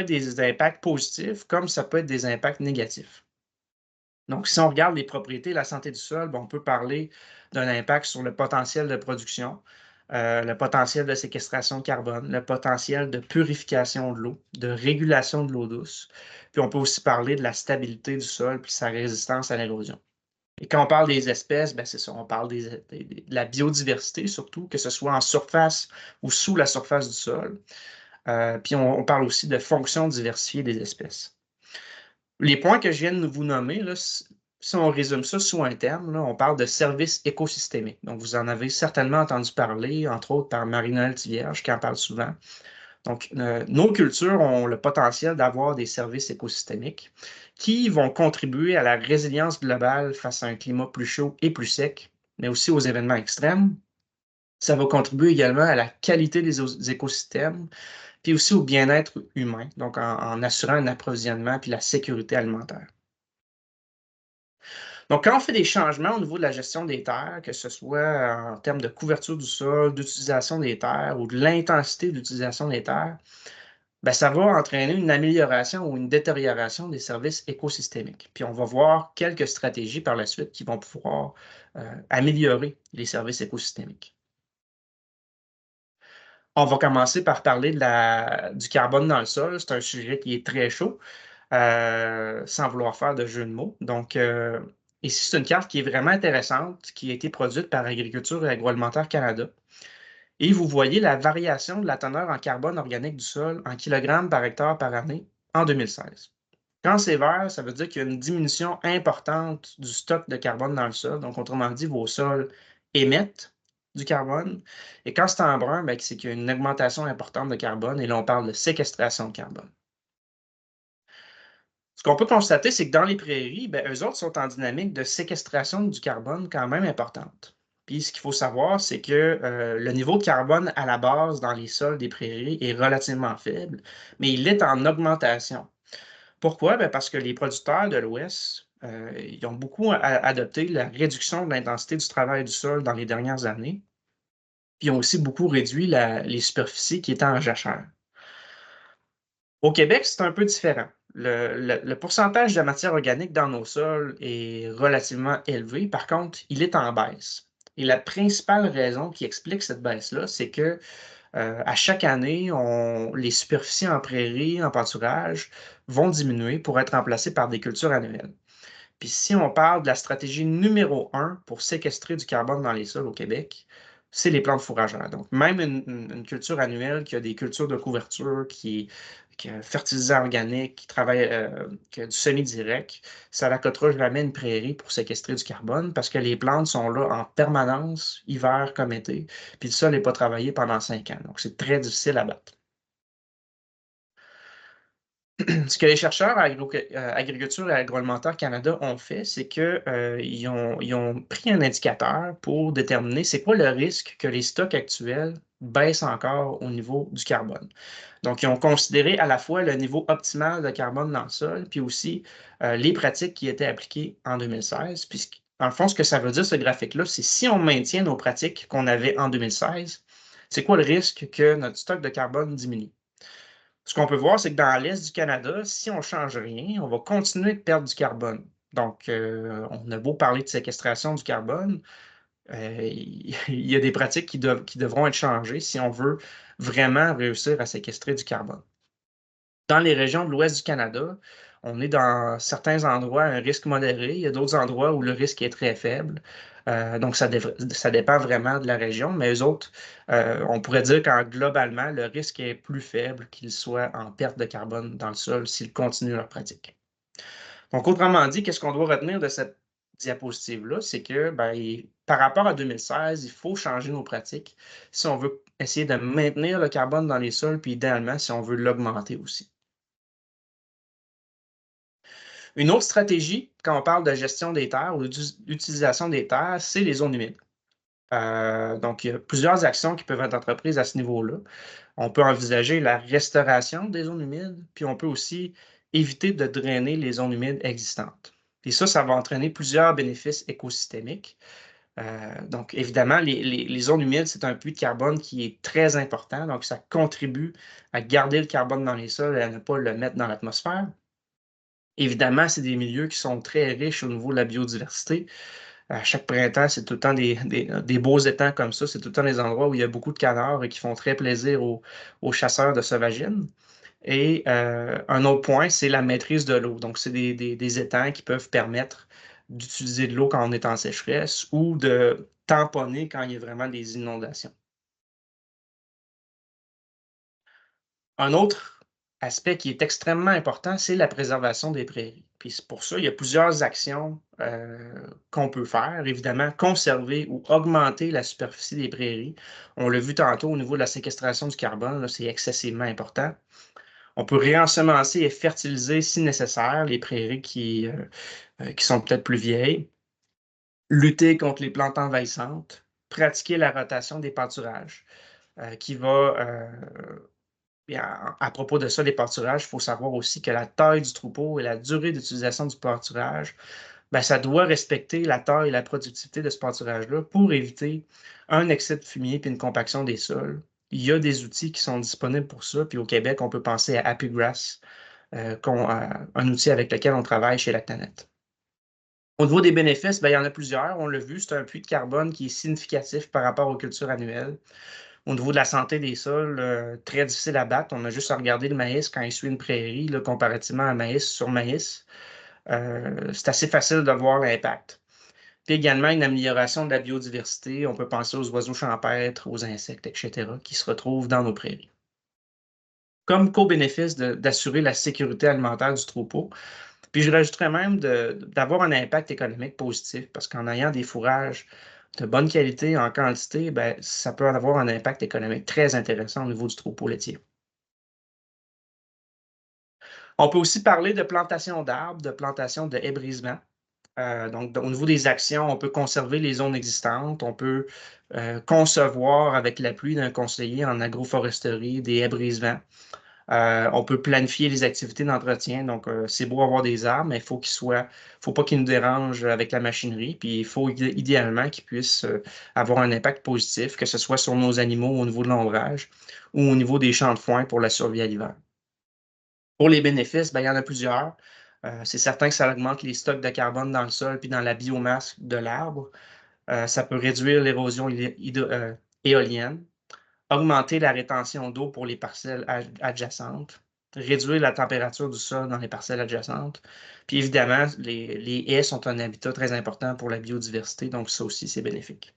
des impacts positifs comme ça peut être des impacts négatifs. Donc, si on regarde les propriétés et la santé du sol, on peut parler d'un impact sur le potentiel de production, le potentiel de séquestration de carbone, le potentiel de purification de l'eau, de régulation de l'eau douce. Puis on peut aussi parler de la stabilité du sol puis sa résistance à l'érosion. Et quand on parle des espèces, c'est ça, on parle de la biodiversité surtout, que ce soit en surface ou sous la surface du sol. Puis on parle aussi de fonctions diversifiées des espèces. Les points que je viens de vous nommer, là, si on résume ça sous un terme, là, on parle de services écosystémiques. Donc, vous en avez certainement entendu parler, entre autres par Marie-Noëlle Thivierge, qui en parle souvent. Donc, nos cultures ont le potentiel d'avoir des services écosystémiques qui vont contribuer à la résilience globale face à un climat plus chaud et plus sec, mais aussi aux événements extrêmes. Ça va contribuer également à la qualité des écosystèmes, puis aussi au bien-être humain, donc en assurant un approvisionnement puis la sécurité alimentaire. Donc, quand on fait des changements au niveau de la gestion des terres, que ce soit en termes de couverture du sol, d'utilisation des terres ou de l'intensité d'utilisation des terres, ben, ça va entraîner une amélioration ou une détérioration des services écosystémiques. Puis on va voir quelques stratégies par la suite qui vont pouvoir améliorer les services écosystémiques. On va commencer par parler du carbone dans le sol. C'est un sujet qui est très chaud, sans vouloir faire de jeu de mots. Donc, ici, c'est une carte qui est vraiment intéressante, qui a été produite par Agriculture et Agroalimentaire Canada. Et vous voyez la variation de la teneur en carbone organique du sol en kilogrammes par hectare par année en 2016. Quand c'est vert, ça veut dire qu'il y a une diminution importante du stock de carbone dans le sol. Donc, autrement dit, vos sols émettent du carbone. Et quand c'est en brun, ben, c'est qu'il y a une augmentation importante de carbone. Et là, on parle de séquestration de carbone. Ce qu'on peut constater, c'est que dans les prairies, ben, eux autres sont en dynamique de séquestration du carbone quand même importante. Puis ce qu'il faut savoir, c'est que le niveau de carbone à la base dans les sols des prairies est relativement faible, mais il est en augmentation. Pourquoi? Ben, parce que les producteurs de l'Ouest, ils ont beaucoup adopté la réduction de l'intensité du travail du sol dans les dernières années, puis ils ont aussi beaucoup réduit les superficies qui étaient en jachère. Au Québec, c'est un peu différent. Le pourcentage de matière organique dans nos sols est relativement élevé. Par contre, il est en baisse. Et la principale raison qui explique cette baisse-là, c'est que à chaque année, les superficies en prairie, en pâturage, vont diminuer pour être remplacées par des cultures annuelles. Puis si on parle de la stratégie numéro 1 pour séquestrer du carbone dans les sols au Québec, c'est les plantes fourragères. Donc, même une culture annuelle qui a des cultures de couverture, qui a fertilisant organique, qui travaille, qui a du semi-direct, ça n'accotera jamais une prairie pour séquestrer du carbone parce que les plantes sont là en permanence, hiver comme été, puis le sol n'est pas travaillé pendant 5 ans. Donc, c'est très difficile à battre. Ce que les chercheurs à Agriculture et Agroalimentaire Canada ont fait, c'est qu'ils ont pris un indicateur pour déterminer c'est quoi le risque que les stocks actuels baissent encore au niveau du carbone. Donc, ils ont considéré à la fois le niveau optimal de carbone dans le sol, puis aussi les pratiques qui étaient appliquées en 2016. Puis, dans le fond, ce que ça veut dire, ce graphique-là, c'est si on maintient nos pratiques qu'on avait en 2016, c'est quoi le risque que notre stock de carbone diminue? Ce qu'on peut voir, c'est que dans l'Est du Canada, si on ne change rien, on va continuer de perdre du carbone. Donc, on a beau parler de séquestration du carbone, il y a des pratiques qui devront être changées si on veut vraiment réussir à séquestrer du carbone. Dans les régions de l'Ouest du Canada, on est dans certains endroits à un risque modéré. Il y a d'autres endroits où le risque est très faible. Donc, ça dépend vraiment de la région, mais eux autres, on pourrait dire qu'en globalement, le risque est plus faible qu'ils soient en perte de carbone dans le sol s'ils continuent leur pratique. Donc, autrement dit, qu'est-ce qu'on doit retenir de cette diapositive-là? C'est que par rapport à 2016, il faut changer nos pratiques si on veut essayer de maintenir le carbone dans les sols, puis idéalement, si on veut l'augmenter aussi. Une autre stratégie, quand on parle de gestion des terres ou d'utilisation des terres, c'est les zones humides. Donc, il y a plusieurs actions qui peuvent être entreprises à ce niveau-là. On peut envisager la restauration des zones humides, puis on peut aussi éviter de drainer les zones humides existantes. Et ça va entraîner plusieurs bénéfices écosystémiques. Donc, évidemment, les zones humides, c'est un puits de carbone qui est très important. Donc, ça contribue à garder le carbone dans les sols et à ne pas le mettre dans l'atmosphère. Évidemment, c'est des milieux qui sont très riches au niveau de la biodiversité. À chaque printemps, c'est tout le temps des beaux étangs comme ça. C'est tout le temps des endroits où il y a beaucoup de canards et qui font très plaisir aux chasseurs de sauvagines. Et un autre point, c'est la maîtrise de l'eau. Donc, c'est des étangs qui peuvent permettre d'utiliser de l'eau quand on est en sécheresse ou de tamponner quand il y a vraiment des inondations. Un autre aspect qui est extrêmement important, c'est la préservation des prairies. Puis c'est pour ça, il y a plusieurs actions qu'on peut faire. Évidemment, conserver ou augmenter la superficie des prairies. On l'a vu tantôt au niveau de la séquestration du carbone, c'est excessivement important. On peut réensemencer et fertiliser, si nécessaire, les prairies qui sont peut-être plus vieilles. Lutter contre les plantes envahissantes. Pratiquer la rotation des pâturages, qui va... à propos de ça, les pâturages, il faut savoir aussi que la taille du troupeau et la durée d'utilisation du pâturage ben, ça doit respecter la taille et la productivité de ce pâturage-là pour éviter un excès de fumier et une compaction des sols. Il y a des outils qui sont disponibles pour ça. Puis au Québec, on peut penser à Happy Grass, un outil avec lequel on travaille chez Lactanet. Au niveau des bénéfices, ben, il y en a plusieurs. On l'a vu, c'est un puits de carbone qui est significatif par rapport aux cultures annuelles. Au niveau de la santé des sols, très difficile à battre. On a juste à regarder le maïs quand il suit une prairie, là, comparativement à maïs sur maïs. C'est assez facile de voir l'impact. Puis également une amélioration de la biodiversité. On peut penser aux oiseaux champêtres, aux insectes, etc., qui se retrouvent dans nos prairies. Comme co-bénéfice d'assurer la sécurité alimentaire du troupeau. Puis je rajouterais même d'avoir un impact économique positif, parce qu'en ayant des fourrages de bonne qualité, en quantité, ben, ça peut avoir un impact économique très intéressant au niveau du troupeau laitier. On peut aussi parler de plantation d'arbres, de plantation de hébrisement. Donc, au niveau des actions, on peut conserver les zones existantes, on peut concevoir avec l'appui d'un conseiller en agroforesterie des hébrissements. On peut planifier les activités d'entretien. Donc, c'est beau avoir des arbres, mais il faut pas qu'ils nous dérangent avec la machinerie. Puis, il faut idéalement qu'ils puissent avoir un impact positif, que ce soit sur nos animaux au niveau de l'ombrage ou au niveau des champs de foin pour la survie à l'hiver. Pour les bénéfices, ben, il y en a plusieurs. C'est certain que ça augmente les stocks de carbone dans le sol puis dans la biomasse de l'arbre. Ça peut réduire l'érosion éolienne, augmenter la rétention d'eau pour les parcelles adjacentes, réduire la température du sol dans les parcelles adjacentes. Puis évidemment, les haies sont un habitat très important pour la biodiversité, donc ça aussi, c'est bénéfique.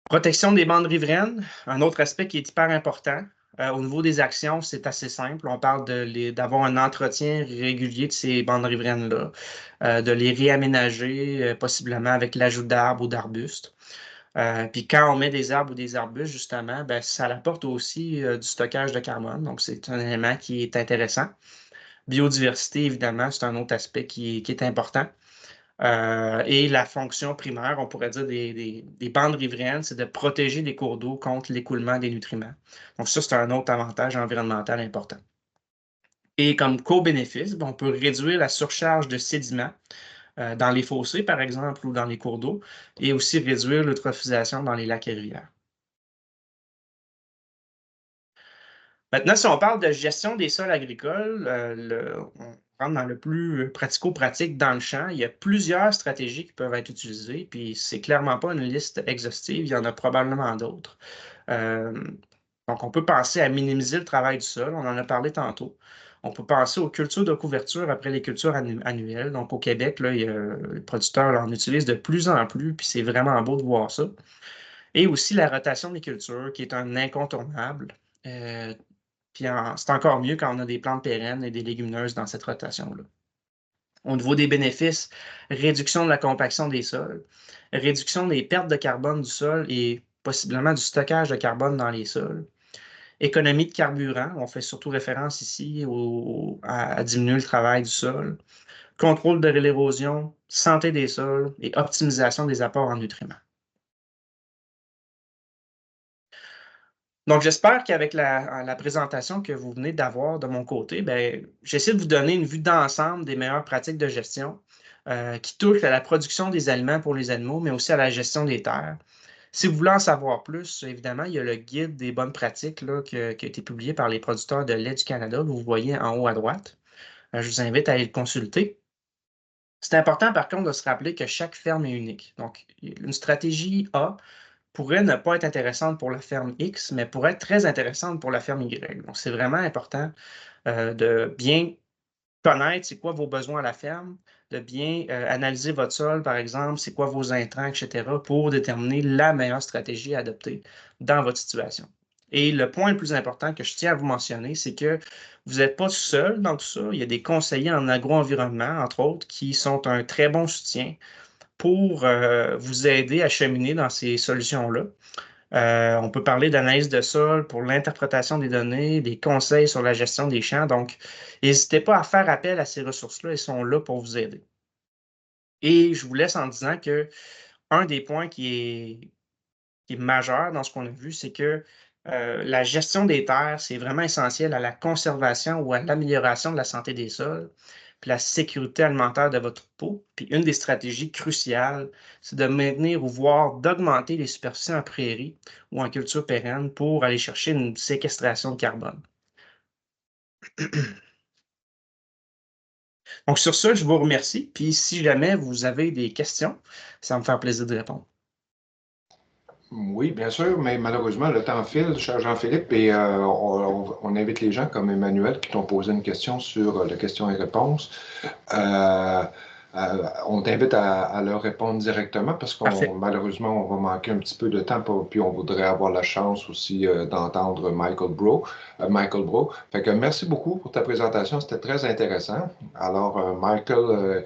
Protection des bandes riveraines, un autre aspect qui est hyper important. Au niveau des actions, c'est assez simple. On parle d'avoir un entretien régulier de ces bandes riveraines-là, de les réaménager, possiblement avec l'ajout d'arbres ou d'arbustes. Puis quand on met des arbres ou des arbustes, justement, ben, ça apporte aussi du stockage de carbone. Donc, c'est un élément qui est intéressant. Biodiversité, évidemment, c'est un autre aspect qui est important. Et la fonction primaire, on pourrait dire, des bandes riveraines, c'est de protéger les cours d'eau contre l'écoulement des nutriments. Donc, ça, c'est un autre avantage environnemental important. Et comme co-bénéfice, ben, on peut réduire la surcharge de sédiments dans les fossés, par exemple, ou dans les cours d'eau, et aussi réduire l'eutrophisation dans les lacs et rivières. Maintenant, si on parle de gestion des sols agricoles, on rentre dans le plus pratico-pratique dans le champ. Il y a plusieurs stratégies qui peuvent être utilisées, puis c'est clairement pas une liste exhaustive, il y en a probablement d'autres. Donc, on peut penser à minimiser le travail du sol, on en a parlé tantôt. On peut penser aux cultures de couverture après les cultures annuelles. Donc, au Québec, là, les producteurs en utilisent de plus en plus, puis c'est vraiment beau de voir ça. Et aussi la rotation des cultures, qui est un incontournable. Puis c'est encore mieux quand on a des plantes pérennes et des légumineuses dans cette rotation-là. Au niveau des bénéfices, réduction de la compaction des sols, réduction des pertes de carbone du sol et possiblement du stockage de carbone dans les sols, économie de carburant, on fait surtout référence ici à diminuer le travail du sol, contrôle de l'érosion, santé des sols et optimisation des apports en nutriments. Donc, j'espère qu'avec la présentation que vous venez d'avoir de mon côté, ben, j'essaie de vous donner une vue d'ensemble des meilleures pratiques de gestion qui touchent à la production des aliments pour les animaux, mais aussi à la gestion des terres. Si vous voulez en savoir plus, évidemment, il y a le guide des bonnes pratiques là, qui a été publié par les producteurs de lait du Canada, que vous voyez en haut à droite. Je vous invite à aller le consulter. C'est important, par contre, de se rappeler que chaque ferme est unique. Donc, une stratégie A pourrait ne pas être intéressante pour la ferme X, mais pourrait être très intéressante pour la ferme Y. Donc, c'est vraiment important de bien connaître c'est quoi vos besoins à la ferme, de bien analyser votre sol, par exemple, c'est quoi vos intrants, etc., pour déterminer la meilleure stratégie à adopter dans votre situation. Et le point le plus important que je tiens à vous mentionner, c'est que vous n'êtes pas seul dans tout ça. Il y a des conseillers en agro-environnement, entre autres, qui sont un très bon soutien pour vous aider à cheminer dans ces solutions-là. On peut parler d'analyse de sol pour l'interprétation des données, des conseils sur la gestion des champs. Donc, n'hésitez pas à faire appel à ces ressources-là, elles sont là pour vous aider. Et je vous laisse en disant que un des points qui est majeur dans ce qu'on a vu, c'est que la gestion des terres, c'est vraiment essentiel à la conservation ou à l'amélioration de la santé des sols. puis la sécurité alimentaire de votre troupeau. Puis une des stratégies cruciales, c'est de maintenir ou voire d'augmenter les superficies en prairie ou en culture pérenne pour aller chercher une séquestration de carbone. Donc sur ce, je vous remercie. Puis si jamais vous avez des questions, ça va me faire plaisir de répondre. Oui, bien sûr, mais malheureusement, le temps file, cher Jean-Philippe, et on invite les gens comme Emmanuel qui t'ont posé une question sur les questions et réponses. On t'invite à leur répondre directement parce Parfait. malheureusement, on va manquer un petit peu de temps, puis on voudrait avoir la chance aussi d'entendre Michael Bro. Fait que merci beaucoup pour ta présentation, c'était très intéressant. Alors, Michael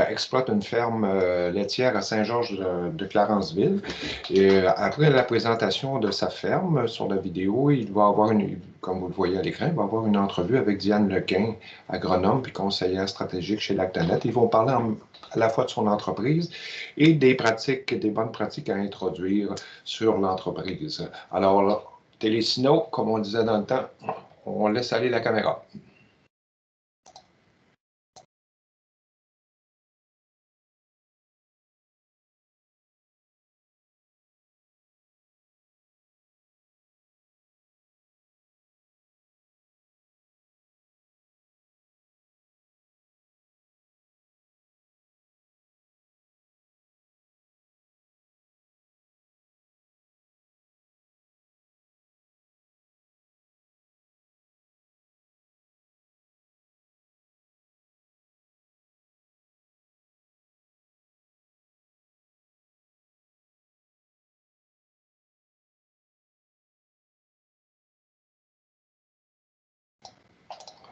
exploite une ferme laitière à Saint-Georges de Clarenceville. Et après la présentation de sa ferme sur la vidéo, il va avoir comme vous le voyez à l'écran, il va avoir une entrevue avec Diane Lequin, agronome puis conseillère stratégique chez Lactanet. Ils vont parler à la fois de son entreprise et des bonnes pratiques à introduire sur l'entreprise. Alors, Télésino, comme on disait dans le temps, on laisse aller la caméra.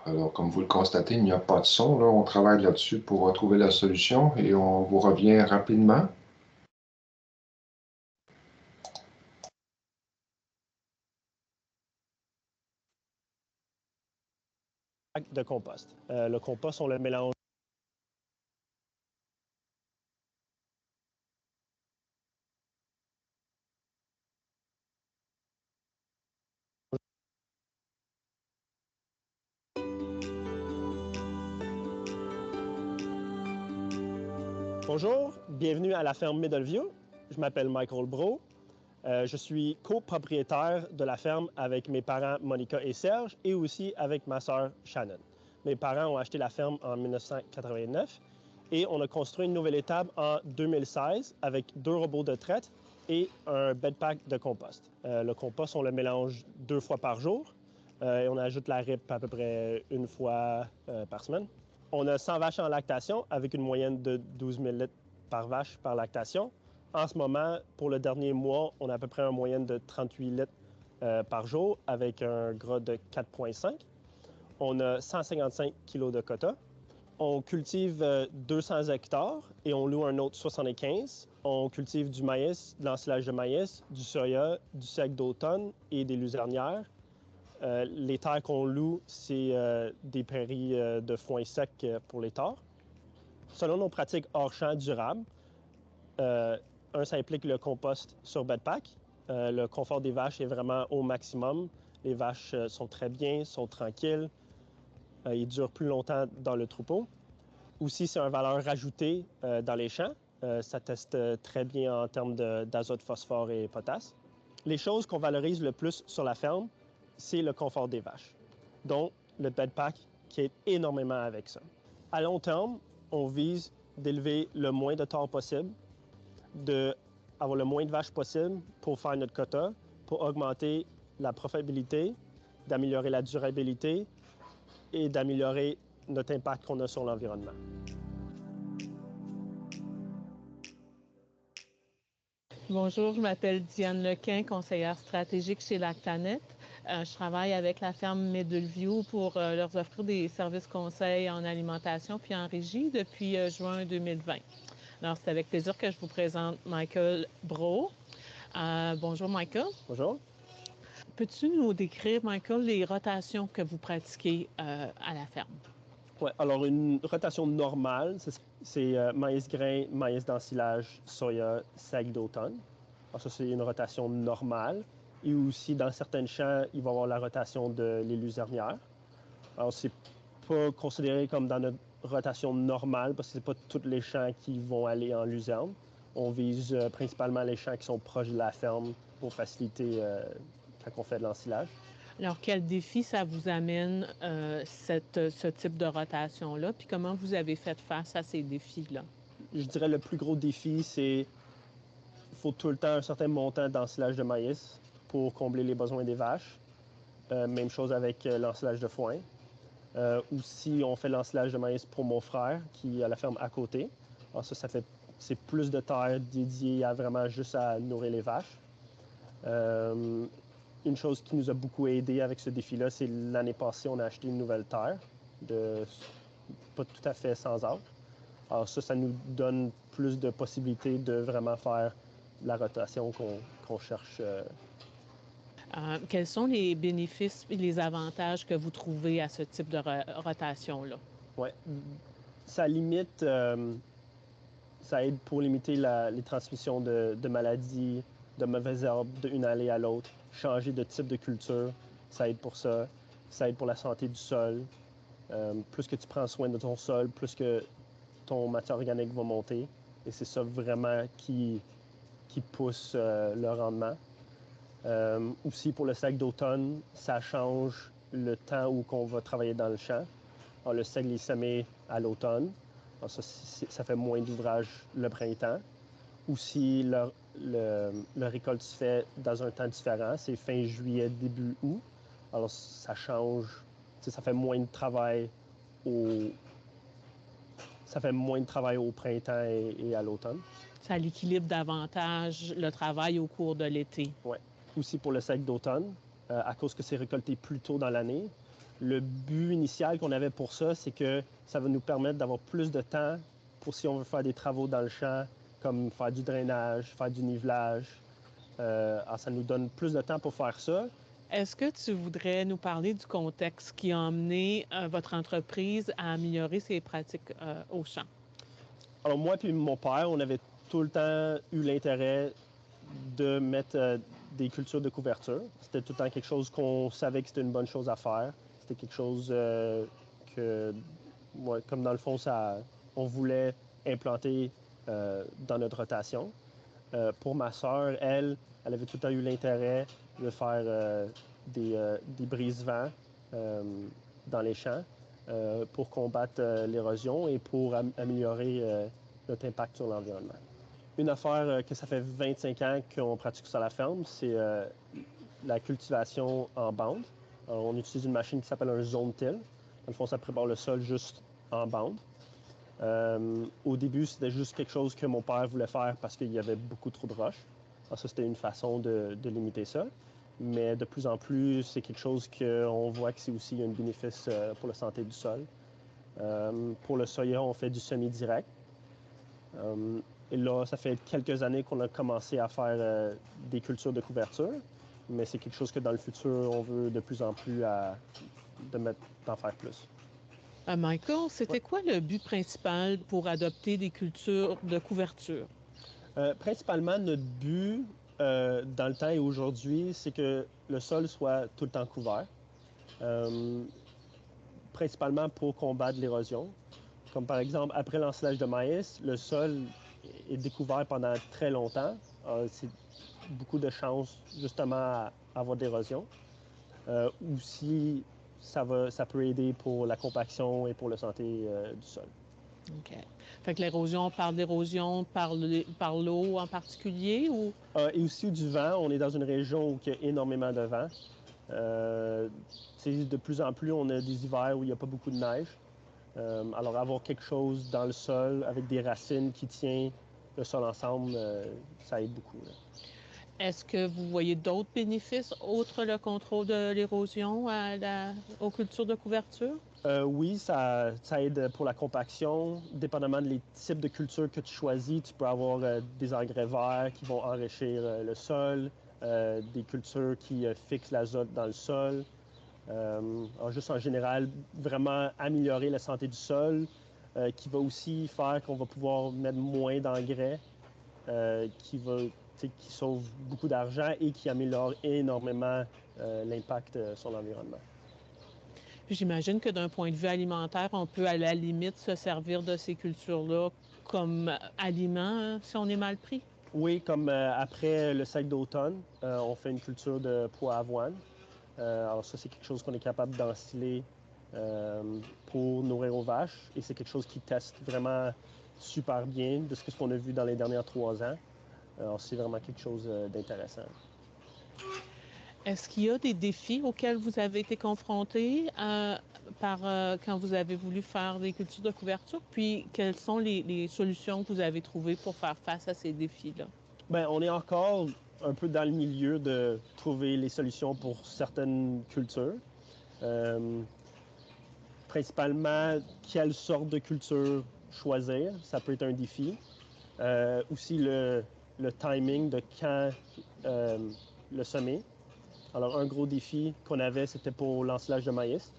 Alors, comme vous le constatez, il n'y a pas de son. Là, on travaille là-dessus pour trouver la solution et on vous revient rapidement. De compost. Le compost, on le mélange. Bonjour, bienvenue à la ferme Middleview. Je m'appelle Michael Bro. Je suis copropriétaire de la ferme avec mes parents Monica et Serge et aussi avec ma sœur Shannon. Mes parents ont acheté la ferme en 1989 et on a construit une nouvelle étable en 2016 avec 2 robots de traite et un bedpack de compost. Le compost, on le mélange 2 fois par jour et on ajoute la RIP à peu près 1 fois par semaine. On a 100 vaches en lactation avec une moyenne de 12 000 litres par vache par lactation. En ce moment, pour le dernier mois, on a à peu près une moyenne de 38 litres par jour avec un gras de 4,5. On a 155 kg de quota. On cultive 200 hectares et on loue un autre 75. On cultive du maïs, de l'ensilage de maïs, du soya, du sec d'automne et des luzernières. Les terres qu'on loue, c'est des prairies de foin sec pour les tares. Selon nos pratiques hors-champ durables, ça implique le compost sur bedpack. Le confort des vaches est vraiment au maximum. Les vaches sont très bien, sont tranquilles. Ils durent plus longtemps dans le troupeau. Aussi, c'est une valeur ajoutée dans les champs. Ça teste très bien en termes d'azote, phosphore et potasse. Les choses qu'on valorise le plus sur la ferme, c'est le confort des vaches, dont le bedpack qui aide énormément avec ça. À long terme, on vise d'élever le moins de tares possible, d'avoir le moins de vaches possible pour faire notre quota, pour augmenter la profitabilité, d'améliorer la durabilité et d'améliorer notre impact qu'on a sur l'environnement. Bonjour, je m'appelle Diane Lequin, conseillère stratégique chez Lactanet. Je travaille avec la ferme Middleview pour leur offrir des services conseils en alimentation puis en régie depuis juin 2020. Alors, c'est avec plaisir que je vous présente Michael Bro. Bonjour, Michael. Bonjour. Peux-tu nous décrire, Michael, les rotations que vous pratiquez à la ferme? Oui, alors une rotation normale, c'est maïs grain, maïs d'ensilage, soya, sec d'automne. Alors ça, c'est une rotation normale. Et aussi, dans certains champs, il va y avoir la rotation de les luzernières. Alors, c'est pas considéré comme dans notre rotation normale parce que ce n'est pas tous les champs qui vont aller en luzerne. On vise principalement les champs qui sont proches de la ferme pour faciliter quand on fait de l'ensilage. Alors, quel défi ça vous amène, ce type de rotation-là? Puis comment vous avez fait face à ces défis-là? Je dirais le plus gros défi, c'est qu'il faut tout le temps un certain montant d'ensilage de maïs pour combler les besoins des vaches. Même chose avec l'ensilage de foin. Aussi, on fait l'ensilage de maïs pour mon frère qui a la ferme à côté. Alors c'est plus de terre dédiée à vraiment juste à nourrir les vaches. Une chose qui nous a beaucoup aidé avec ce défi-là, c'est l'année passée, on a acheté une nouvelle terre, pas tout à fait sans âge. Alors ça nous donne plus de possibilités de vraiment faire la rotation qu'on cherche. Quels sont les bénéfices et les avantages que vous trouvez à ce type de rotation-là? Oui, ça limite, ça aide pour limiter les transmissions de maladies, de mauvaises herbes d'une allée à l'autre, changer de type de culture, ça aide pour ça. Ça aide pour la santé du sol. Plus que tu prends soin de ton sol, plus que ton matière organique va monter. Et c'est ça vraiment qui pousse le rendement. Aussi, pour le seigle d'automne, ça change le temps où on va travailler dans le champ. Alors, le seigle est semé à l'automne. Ça fait moins d'ouvrage le printemps. Aussi, le récolte se fait dans un temps différent. C'est fin juillet, début août. Alors, ça change. Ça fait moins de travail au printemps et à l'automne. Ça l'équilibre davantage le travail au cours de l'été. Oui. Aussi pour le seigle d'automne, à cause que c'est récolté plus tôt dans l'année. Le but initial qu'on avait pour ça, c'est que ça va nous permettre d'avoir plus de temps pour si on veut faire des travaux dans le champ, comme faire du drainage, faire du nivelage. Alors ça nous donne plus de temps pour faire ça. Est-ce que tu voudrais nous parler du contexte qui a emmené votre entreprise à améliorer ses pratiques au champ? Alors moi et mon père, on avait tout le temps eu l'intérêt de mettre des cultures de couverture. C'était tout le temps quelque chose qu'on savait que c'était une bonne chose à faire. C'était quelque chose que, comme dans le fond, on voulait implanter dans notre rotation. Pour ma sœur, elle avait tout le temps eu l'intérêt de faire des brise-vents dans les champs pour combattre l'érosion et pour améliorer notre impact sur l'environnement. Une affaire que ça fait 25 ans qu'on pratique sur la ferme, c'est la cultivation en bande. Alors, on utilise une machine qui s'appelle un zone till. Dans le fond, ça prépare le sol juste en bande. Au début, c'était juste quelque chose que mon père voulait faire parce qu'il y avait beaucoup trop de roches. Alors, ça, c'était une façon de limiter ça. Mais de plus en plus, c'est quelque chose qu'on voit que c'est aussi un bénéfice pour la santé du sol. Pour le soya, on fait du semi-direct. Et là, ça fait quelques années qu'on a commencé à faire des cultures de couverture, mais c'est quelque chose que dans le futur, on veut de plus en plus d'en faire plus. Michael, c'était quoi le but principal pour adopter des cultures de couverture? Principalement, notre but dans le temps et aujourd'hui, c'est que le sol soit tout le temps couvert, principalement pour combattre l'érosion. Comme par exemple, après l'ensilage de maïs, le sol est découvert pendant très longtemps. C'est beaucoup de chances justement à avoir de l'érosion. Aussi, ça peut aider pour la compaction et pour la santé du sol. OK. Fait que l'érosion, on parle d'érosion par l'eau en particulier ou? Et aussi du vent. On est dans une région où il y a énormément de vent. De plus en plus, on a des hivers où il n'y a pas beaucoup de neige. Alors, avoir quelque chose dans le sol avec des racines qui tient le sol ensemble, ça aide beaucoup. Là. Est-ce que vous voyez d'autres bénéfices outre le contrôle de l'érosion aux cultures de couverture? Oui, ça aide pour la compaction. Dépendamment des types de cultures que tu choisis, tu peux avoir des engrais verts qui vont enrichir le sol, des cultures qui fixent l'azote dans le sol. Alors juste en général, vraiment améliorer la santé du sol, qui va aussi faire qu'on va pouvoir mettre moins d'engrais, qui sauve beaucoup d'argent et qui améliore énormément l'impact sur l'environnement. Puis j'imagine que d'un point de vue alimentaire, on peut à la limite se servir de ces cultures-là comme aliment si on est mal pris. Oui, comme après le sec d'automne, on fait une culture de pois avoine. Alors ça, c'est quelque chose qu'on est capable d'ensiler pour nourrir aux vaches. Et c'est quelque chose qui teste vraiment super bien de ce qu'on a vu dans les dernières 3 ans. Alors c'est vraiment quelque chose d'intéressant. Est-ce qu'il y a des défis auxquels vous avez été confrontés quand vous avez voulu faire des cultures de couverture? Puis, quelles sont les solutions que vous avez trouvées pour faire face à ces défis-là? Bien, on est encore un peu dans le milieu de trouver les solutions pour certaines cultures. Principalement, quelle sorte de culture choisir, ça peut être un défi. Aussi, le timing de quand le semer. Alors, un gros défi qu'on avait, c'était pour l'ensilage de maïs.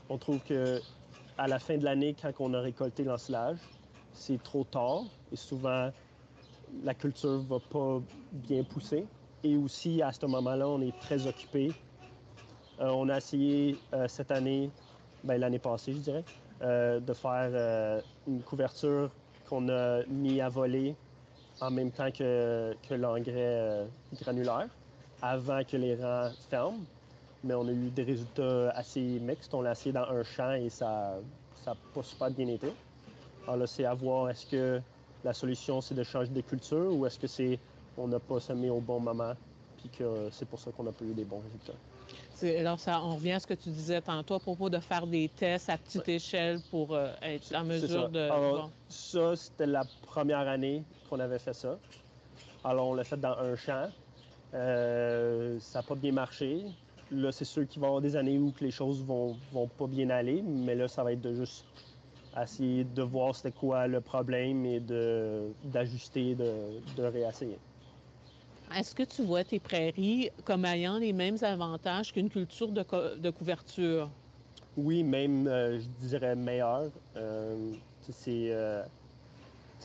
On trouve que à la fin de l'année, quand on a récolté l'ensilage, c'est trop tard et souvent la culture va pas bien pousser. Et aussi, à ce moment-là, on est très occupé. On a essayé cette année, l'année passée, je dirais, de faire une couverture qu'on a mis à voler en même temps que l'engrais granulaire, avant que les rangs ferment. Mais on a eu des résultats assez mixtes. On l'a essayé dans un champ et ça n'a pas super bien été. Alors là, c'est à voir, est-ce que la solution, c'est de changer de culture ou est-ce que c'est on n'a pas semé au bon moment puis que c'est pour ça qu'on n'a pas eu des bons résultats. Alors, on revient à ce que tu disais tantôt à propos de faire des tests à petite échelle pour être en mesure de... Alors, ça, c'était la première année qu'on avait fait ça. Alors, on l'a fait dans un champ. Ça n'a pas bien marché. Là, c'est sûr qu'il va y avoir des années où que les choses vont pas bien aller, mais là, ça va être de juste essayer de voir c'était quoi le problème et d'ajuster, de réessayer. Est-ce que tu vois tes prairies comme ayant les mêmes avantages qu'une culture de couverture? Oui, même, je dirais meilleur.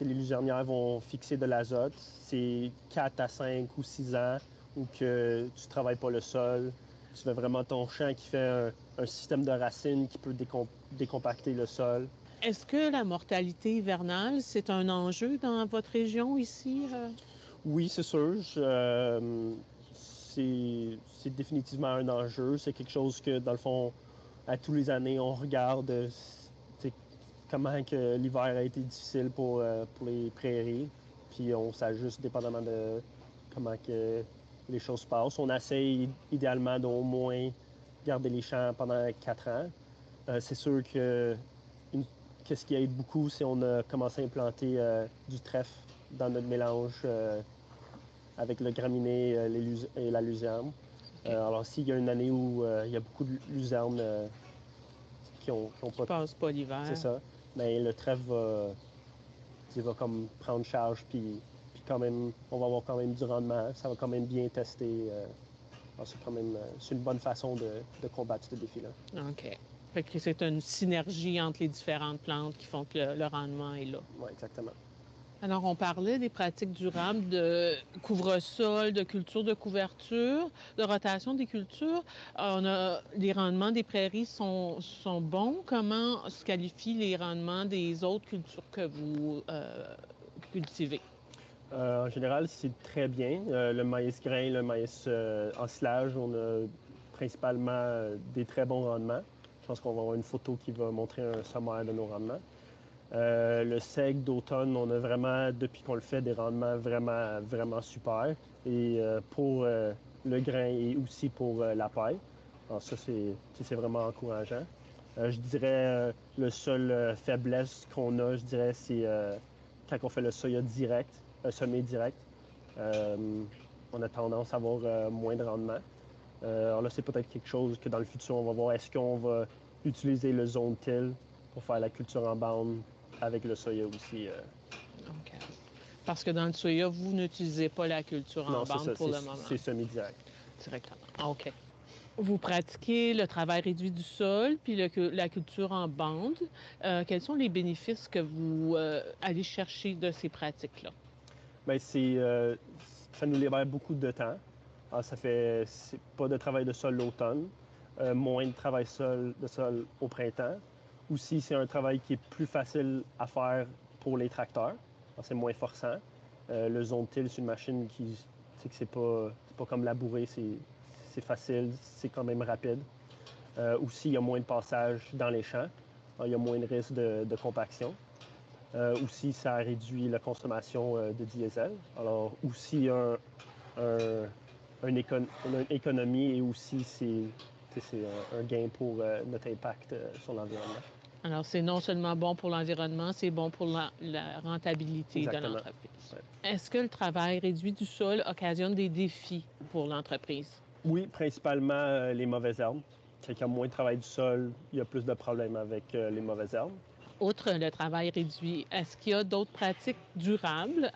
Les luzernières vont fixer de l'azote. C'est 4 à 5 ou 6 ans où que tu travailles pas le sol. Tu fais vraiment ton champ qui fait un système de racines qui peut décompacter le sol. Est-ce que la mortalité hivernale, c'est un enjeu dans votre région ici? Oui, c'est sûr. C'est définitivement un enjeu. C'est quelque chose que, dans le fond, à tous les années, on regarde comment que l'hiver a été difficile pour les prairies. Puis on s'ajuste dépendamment de comment que les choses se passent. On essaye idéalement d'au moins garder les champs pendant 4 ans. C'est sûr que ce qui aide beaucoup, c'est qu'on a commencé à implanter du trèfle dans notre mélange avec le graminé et la luzerne. Okay. Alors, s'il y a une année où il y a beaucoup de luzernes qui passent pas l'hiver, c'est ça, mais le trèfle va comme prendre charge, puis quand même, on va avoir quand même du rendement. Ça va quand même bien tester. C'est une bonne façon de combattre ce défi-là. OK. Fait que c'est une synergie entre les différentes plantes qui font que le rendement est là. Oui, exactement. Alors, on parlait des pratiques durables de couvre-sol, de culture de couverture, de rotation des cultures. Les rendements des prairies sont bons. Comment se qualifient les rendements des autres cultures que vous cultivez? En général, c'est très bien. Le maïs grain, le maïs ensilage, on a principalement des très bons rendements. Je pense qu'on va avoir une photo qui va montrer un sommaire de nos rendements. Le seigle d'automne, on a vraiment, depuis qu'on le fait, des rendements vraiment, vraiment super. Et pour le grain et aussi pour la paille. Alors ça, c'est vraiment encourageant. Je dirais le seul faiblesse qu'on a, je dirais, c'est quand on fait le soya direct, semé direct. On a tendance à avoir moins de rendement. Alors là, c'est peut-être quelque chose que dans le futur, on va voir. Est-ce qu'on va utiliser le zone till pour faire la culture en bande avec le soya aussi? OK. Parce que dans le soya, vous n'utilisez pas la culture en bande pour le moment. C'est semi-direct. Directement. OK. Vous pratiquez le travail réduit du sol puis la culture en bande. Quels sont les bénéfices que vous allez chercher de ces pratiques-là? Bien, ça nous libère beaucoup de temps. Alors, c'est pas de travail de sol l'automne. moins de travail de sol au printemps. Aussi, c'est un travail qui est plus facile à faire pour les tracteurs. C'est moins forçant. Le zone till, c'est une machine qui, c'est pas comme labourer, c'est facile, c'est quand même rapide. Aussi, il y a moins de passage dans les champs. Alors, il y a moins de risque de compaction. Aussi, ça réduit la consommation de diesel. Alors, aussi, une économie et aussi, c'est un gain pour notre impact sur l'environnement. Alors, c'est non seulement bon pour l'environnement, c'est bon pour la rentabilité Exactement. de l'entreprise. Ouais. Est-ce que le travail réduit du sol occasionne des défis pour l'entreprise? Oui, principalement les mauvaises herbes. C'est qu'il y a moins de travail du sol, il y a plus de problèmes avec les mauvaises herbes. Outre le travail réduit, est-ce qu'il y a d'autres pratiques durables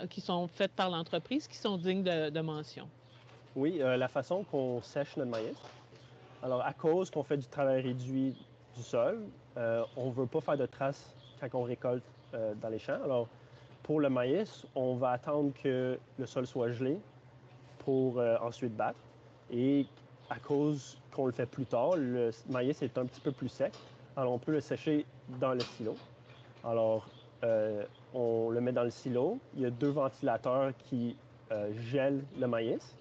qui sont faites par l'entreprise qui sont dignes de mention? Oui, la façon qu'on sèche notre maïs. Alors, à cause qu'on fait du travail réduit du sol, on ne veut pas faire de traces quand on récolte dans les champs. Alors, pour le maïs, on va attendre que le sol soit gelé pour ensuite battre. Et à cause qu'on le fait plus tard, le maïs est un petit peu plus sec. Alors, on peut le sécher dans le silo. Alors, on le met dans le silo. Il y a 2 ventilateurs qui gèlent le maïs.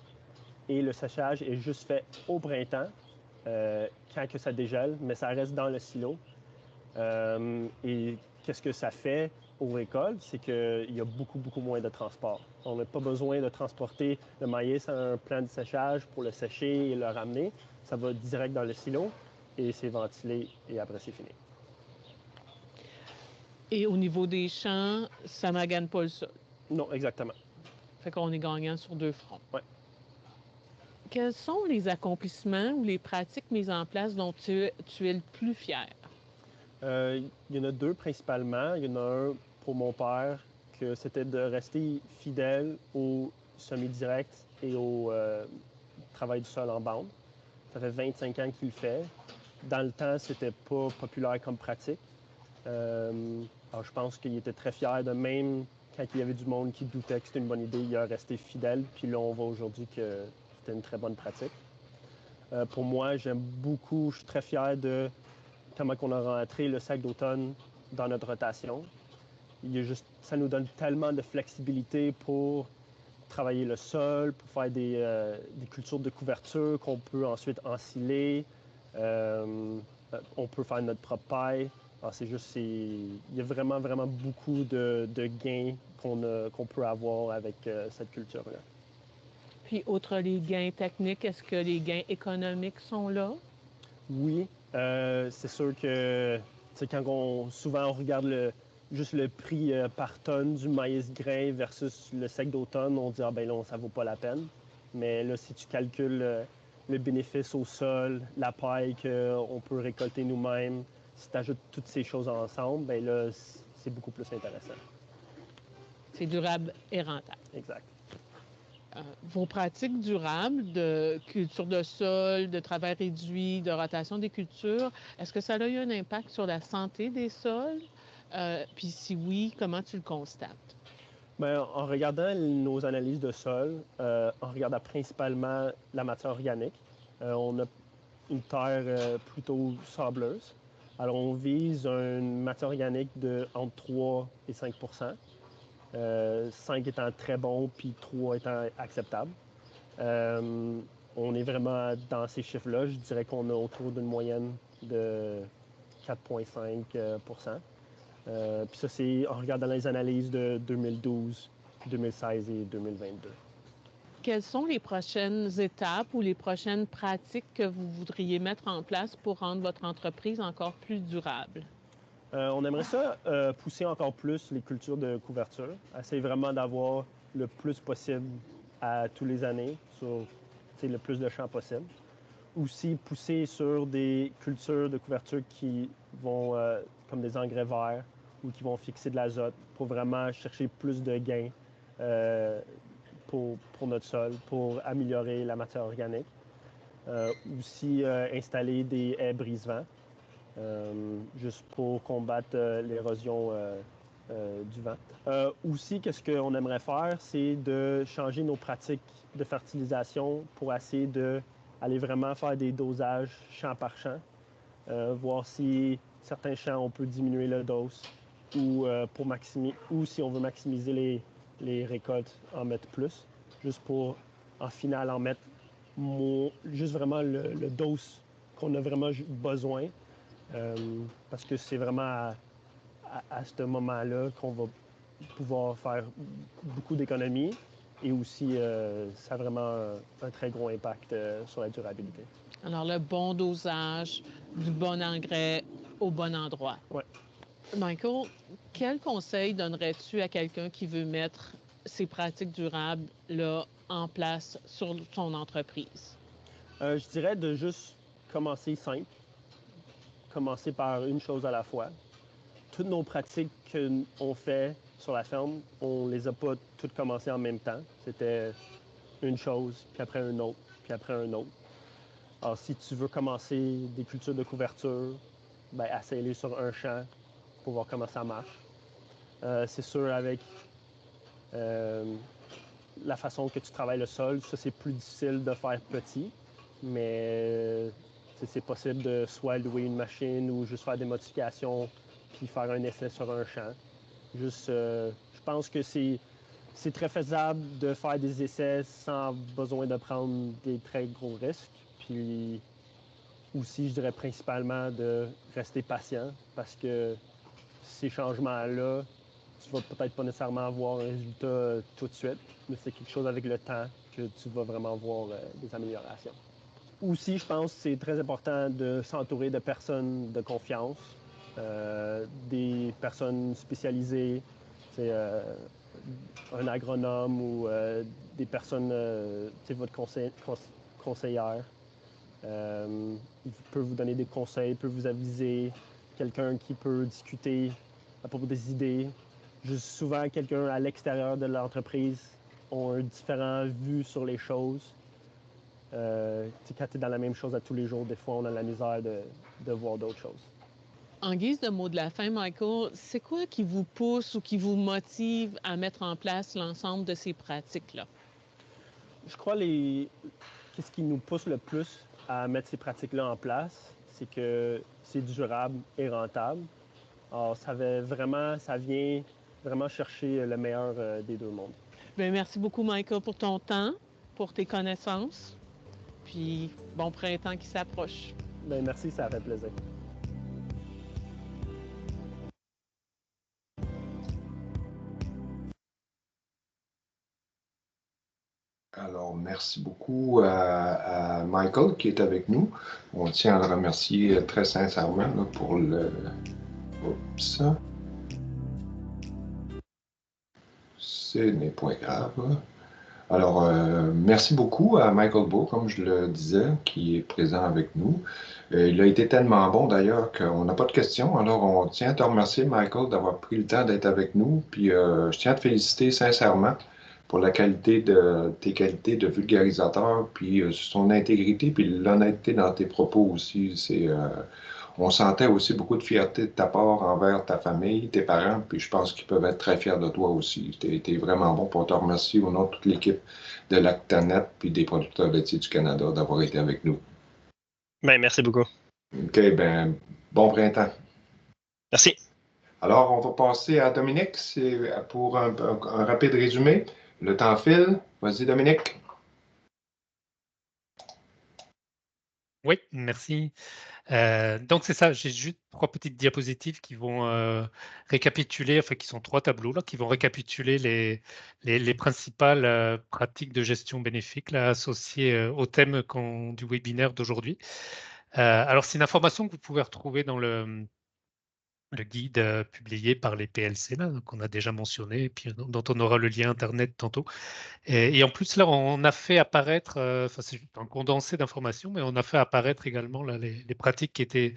Et le séchage est juste fait au printemps, quand que ça dégèle, mais ça reste dans le silo. Et qu'est-ce que ça fait aux récoltes? C'est qu'il y a beaucoup, beaucoup moins de transport. On n'a pas besoin de transporter le maïs à un plan de séchage pour le sécher et le ramener. Ça va direct dans le silo et c'est ventilé et après c'est fini. Et au niveau des champs, ça ne magane pas le sol? Non, exactement. Fait qu'on est gagnant sur 2 fronts. Oui. Quels sont les accomplissements ou les pratiques mises en place dont tu es le plus fier? Il y en a 2 principalement. Il y en a un pour mon père, que c'était de rester fidèle au semi-direct et au travail du sol en bande. Ça fait 25 ans qu'il le fait. Dans le temps, c'était pas populaire comme pratique. Alors je pense qu'il était très fier de même quand il y avait du monde qui doutait que c'était une bonne idée, il a resté fidèle. Puis là, on voit aujourd'hui que c'était une très bonne pratique. Pour moi, j'aime beaucoup, je suis très fier de comment on a rentré le sac d'automne dans notre rotation. Ça nous donne tellement de flexibilité pour travailler le sol, pour faire des cultures de couverture qu'on peut ensuite ensiler. On peut faire notre propre paille. Il y a vraiment, vraiment beaucoup de gains qu'on peut avoir avec cette culture-là. Puis, outre les gains techniques, est-ce que les gains économiques sont là? Oui, c'est sûr que souvent on regarde juste le prix par tonne du maïs grain versus le sec d'automne, on dit ah ben là ça vaut pas la peine. Mais là si tu calcules le bénéfice au sol, la paille qu'on peut récolter nous-mêmes, si tu ajoutes toutes ces choses ensemble, ben là c'est beaucoup plus intéressant. C'est durable et rentable. Exact. Vos pratiques durables de culture de sol, de travail réduit, de rotation des cultures, est-ce que ça a eu un impact sur la santé des sols? Puis si oui, comment tu le constates? Bien, en regardant nos analyses de sol, on regarde principalement la matière organique. On a une terre plutôt sableuse. Alors, on vise une matière organique de entre 3 et 5 5 étant très bon, puis 3 étant acceptable. On est vraiment dans ces chiffres-là. Je dirais qu'on a autour d'une moyenne de 4,5 Puis ça, c'est en regardant les analyses de 2012, 2016 et 2022. Quelles sont les prochaines étapes ou les prochaines pratiques que vous voudriez mettre en place pour rendre votre entreprise encore plus durable? On aimerait ça pousser encore plus les cultures de couverture. Essayer vraiment d'avoir le plus possible à tous les années sur le plus de champs possible. Aussi pousser sur des cultures de couverture qui vont, comme des engrais verts ou qui vont fixer de l'azote pour vraiment chercher plus de gains pour notre sol, pour améliorer la matière organique. Aussi installer des haies brise-vent. Juste pour combattre l'érosion du vent. Aussi, qu'est-ce qu'on aimerait faire, c'est de changer nos pratiques de fertilisation pour essayer de aller vraiment faire des dosages champ par champ, voir si certains champs, on peut diminuer la dose ou, ou si on veut maximiser les récoltes, en mettre plus, juste pour, en final, en mettre juste vraiment le dose qu'on a vraiment besoin, parce que c'est vraiment à ce moment-là qu'on va pouvoir faire beaucoup d'économies et aussi ça a vraiment un très gros impact sur la durabilité. Alors, le bon dosage, du bon engrais au bon endroit. Oui. Michael, quel conseil donnerais-tu à quelqu'un qui veut mettre ces pratiques durables là, en place sur son entreprise? Je dirais de juste commencer simple, commencer par une chose à la fois. Toutes nos pratiques qu'on fait sur la ferme, on les a pas toutes commencées en même temps. C'était une chose, puis après une autre, puis après un autre. Alors, si tu veux commencer des cultures de couverture, ben, essaye-les sur un champ pour voir comment ça marche. C'est sûr, avec la façon que tu travailles le sol, ça, c'est plus difficile de faire petit, mais c'est possible de soit louer une machine ou juste faire des modifications puis faire un essai sur un champ. Juste, je pense que c'est très faisable de faire des essais sans besoin de prendre des très gros risques. Puis aussi, je dirais principalement de rester patient parce que ces changements-là, tu vas peut-être pas nécessairement voir un résultat tout de suite, mais c'est quelque chose avec le temps que tu vas vraiment voir des améliorations. Aussi, je pense que c'est très important de s'entourer de personnes de confiance, des personnes spécialisées, un agronome ou des personnes, votre conseillère. Il peut vous donner des conseils, peut vous aviser, quelqu'un qui peut discuter à propos des idées. Juste souvent, quelqu'un à l'extérieur de l'entreprise a un différent vue sur les choses. Quand tu es dans la même chose à tous les jours, des fois, on a la misère de voir d'autres choses. En guise de mot de la fin, Michael, c'est quoi qui vous pousse ou qui vous motive à mettre en place l'ensemble de ces pratiques-là? Je crois qu'est-ce qui nous pousse le plus à mettre ces pratiques-là en place, c'est que c'est durable et rentable. Alors, ça vient vraiment chercher le meilleur des deux mondes. Bien, merci beaucoup, Michael, pour ton temps, pour tes connaissances. Puis, bon printemps qui s'approche. Bien, merci, ça a fait plaisir. Alors, merci beaucoup à Michael qui est avec nous. On tient à le remercier très sincèrement là, pour le... Oups. Ce n'est pas grave. Alors, merci beaucoup à Michael Beau, comme je le disais, qui est présent avec nous. Il a été tellement bon d'ailleurs qu'on n'a pas de questions. Alors, on tient à te remercier, Michael, d'avoir pris le temps d'être avec nous. Puis, je tiens à te féliciter sincèrement pour tes qualités de vulgarisateur, puis son intégrité, puis l'honnêteté dans tes propos aussi. On sentait aussi beaucoup de fierté de ta part envers ta famille, tes parents, puis je pense qu'ils peuvent être très fiers de toi aussi. Tu as été vraiment bon pour te remercier au nom de toute l'équipe de Lactanet puis des producteurs laitiers du Canada d'avoir été avec nous. Bien, merci beaucoup. OK, ben bon printemps. Merci. Alors, on va passer à Dominique. C'est pour un rapide résumé. Le temps file. Vas-y, Dominique. Oui, merci. Donc, c'est ça, j'ai juste 3 petites diapositives qui vont récapituler, enfin, qui sont 3 tableaux, là, qui vont récapituler les principales pratiques de gestion bénéfique là, associées au thème du webinaire d'aujourd'hui. Alors, c'est une information que vous pouvez retrouver dans le guide publié par les PLC, là, qu'on a déjà mentionné, et puis dont on aura le lien Internet tantôt. Et en plus, là, on a fait apparaître, enfin, c'est un condensé d'informations, mais on a fait apparaître également là, les pratiques qui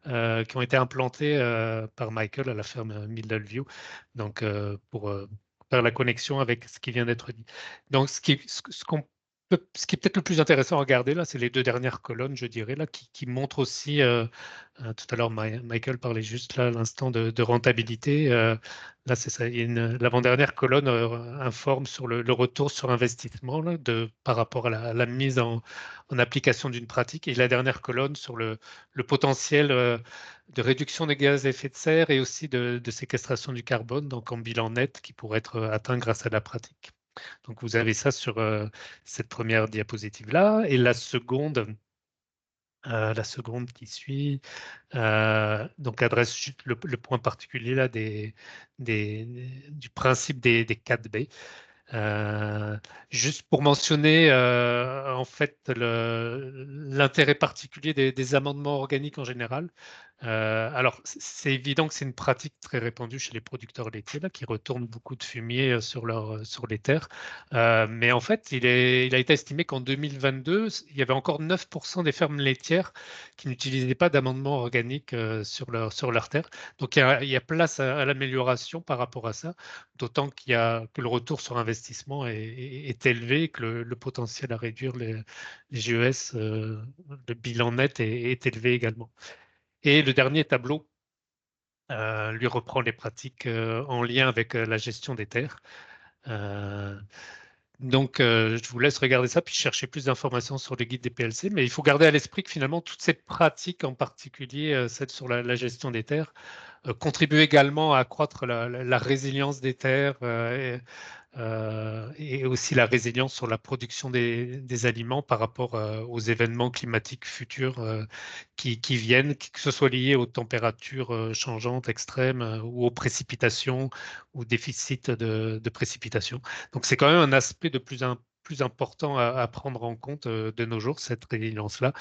ont été implantées par Michael à la ferme Middleview, donc pour faire la connexion avec ce qui vient d'être dit. Donc, ce qu'on Ce qui est peut-être le plus intéressant à regarder, là, c'est les 2 dernières colonnes, je dirais, là, qui montrent aussi, tout à l'heure, Michael parlait juste là, à l'instant de rentabilité. Là, c'est ça. L'avant-dernière colonne informe sur le retour sur investissement là, par rapport à la mise en application d'une pratique. Et la dernière colonne sur le potentiel de réduction des gaz à effet de serre et aussi de séquestration du carbone, donc en bilan net, qui pourrait être atteint grâce à la pratique. Donc, vous avez ça sur cette première diapositive-là. Et la seconde qui suit, donc adresse juste le point particulier là, du principe des 4B. Juste pour mentionner en fait l'intérêt particulier des amendements organiques en général. Alors, c'est évident que c'est une pratique très répandue chez les producteurs laitiers là, qui retournent beaucoup de fumier sur les terres. Mais en fait, il a été estimé qu'en 2022, il y avait encore 9% des fermes laitières qui n'utilisaient pas d'amendements organiques sur leur terre. Donc, il y a place à l'amélioration par rapport à ça, d'autant que le retour sur investissement est élevé et que le potentiel à réduire les GES, le bilan net est élevé également. Et le dernier tableau lui reprend les pratiques en lien avec la gestion des terres. Donc, je vous laisse regarder ça, puis chercher plus d'informations sur le guide des PLC. Mais il faut garder à l'esprit que finalement, toutes ces pratiques, en particulier celles sur la gestion des terres, contribuent également à accroître la résilience des terres et aussi la résilience sur la production des aliments par rapport aux événements climatiques futurs qui viennent, que ce soit lié aux températures changeantes extrêmes ou aux précipitations ou déficit de précipitations. Donc c'est quand même un aspect de plus important à prendre en compte de nos jours, cette résilience-là,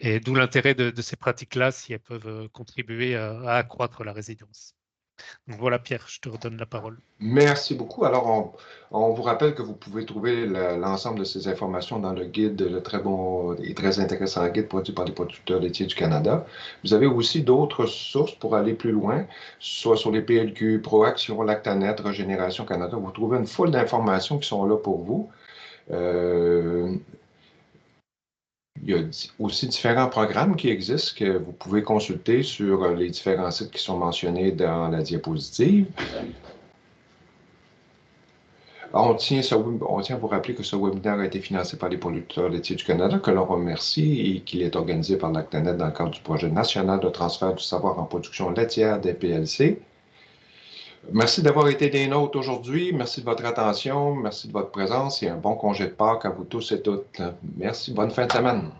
et d'où l'intérêt de ces pratiques-là si elles peuvent contribuer à accroître la résilience. Donc voilà, Pierre, je te redonne la parole. Merci beaucoup. Alors, on vous rappelle que vous pouvez trouver l'ensemble de ces informations dans le guide, le très bon et très intéressant guide produit par les producteurs laitiers du Canada. Vous avez aussi d'autres sources pour aller plus loin, soit sur les PLQ, Proaction, Lactanet, Régénération Canada. Vous trouvez une foule d'informations qui sont là pour vous. Il y a aussi différents programmes qui existent que vous pouvez consulter sur les différents sites qui sont mentionnés dans la diapositive. On tient à vous rappeler que ce webinaire a été financé par les producteurs laitiers du Canada, que l'on remercie, et qu'il est organisé par Lactanet dans le cadre du projet national de transfert du savoir en production laitière des PLC. Merci d'avoir été des nôtres aujourd'hui. Merci de votre attention. Merci de votre présence et un bon congé de Pâques à vous tous et toutes. Merci. Bonne fin de semaine.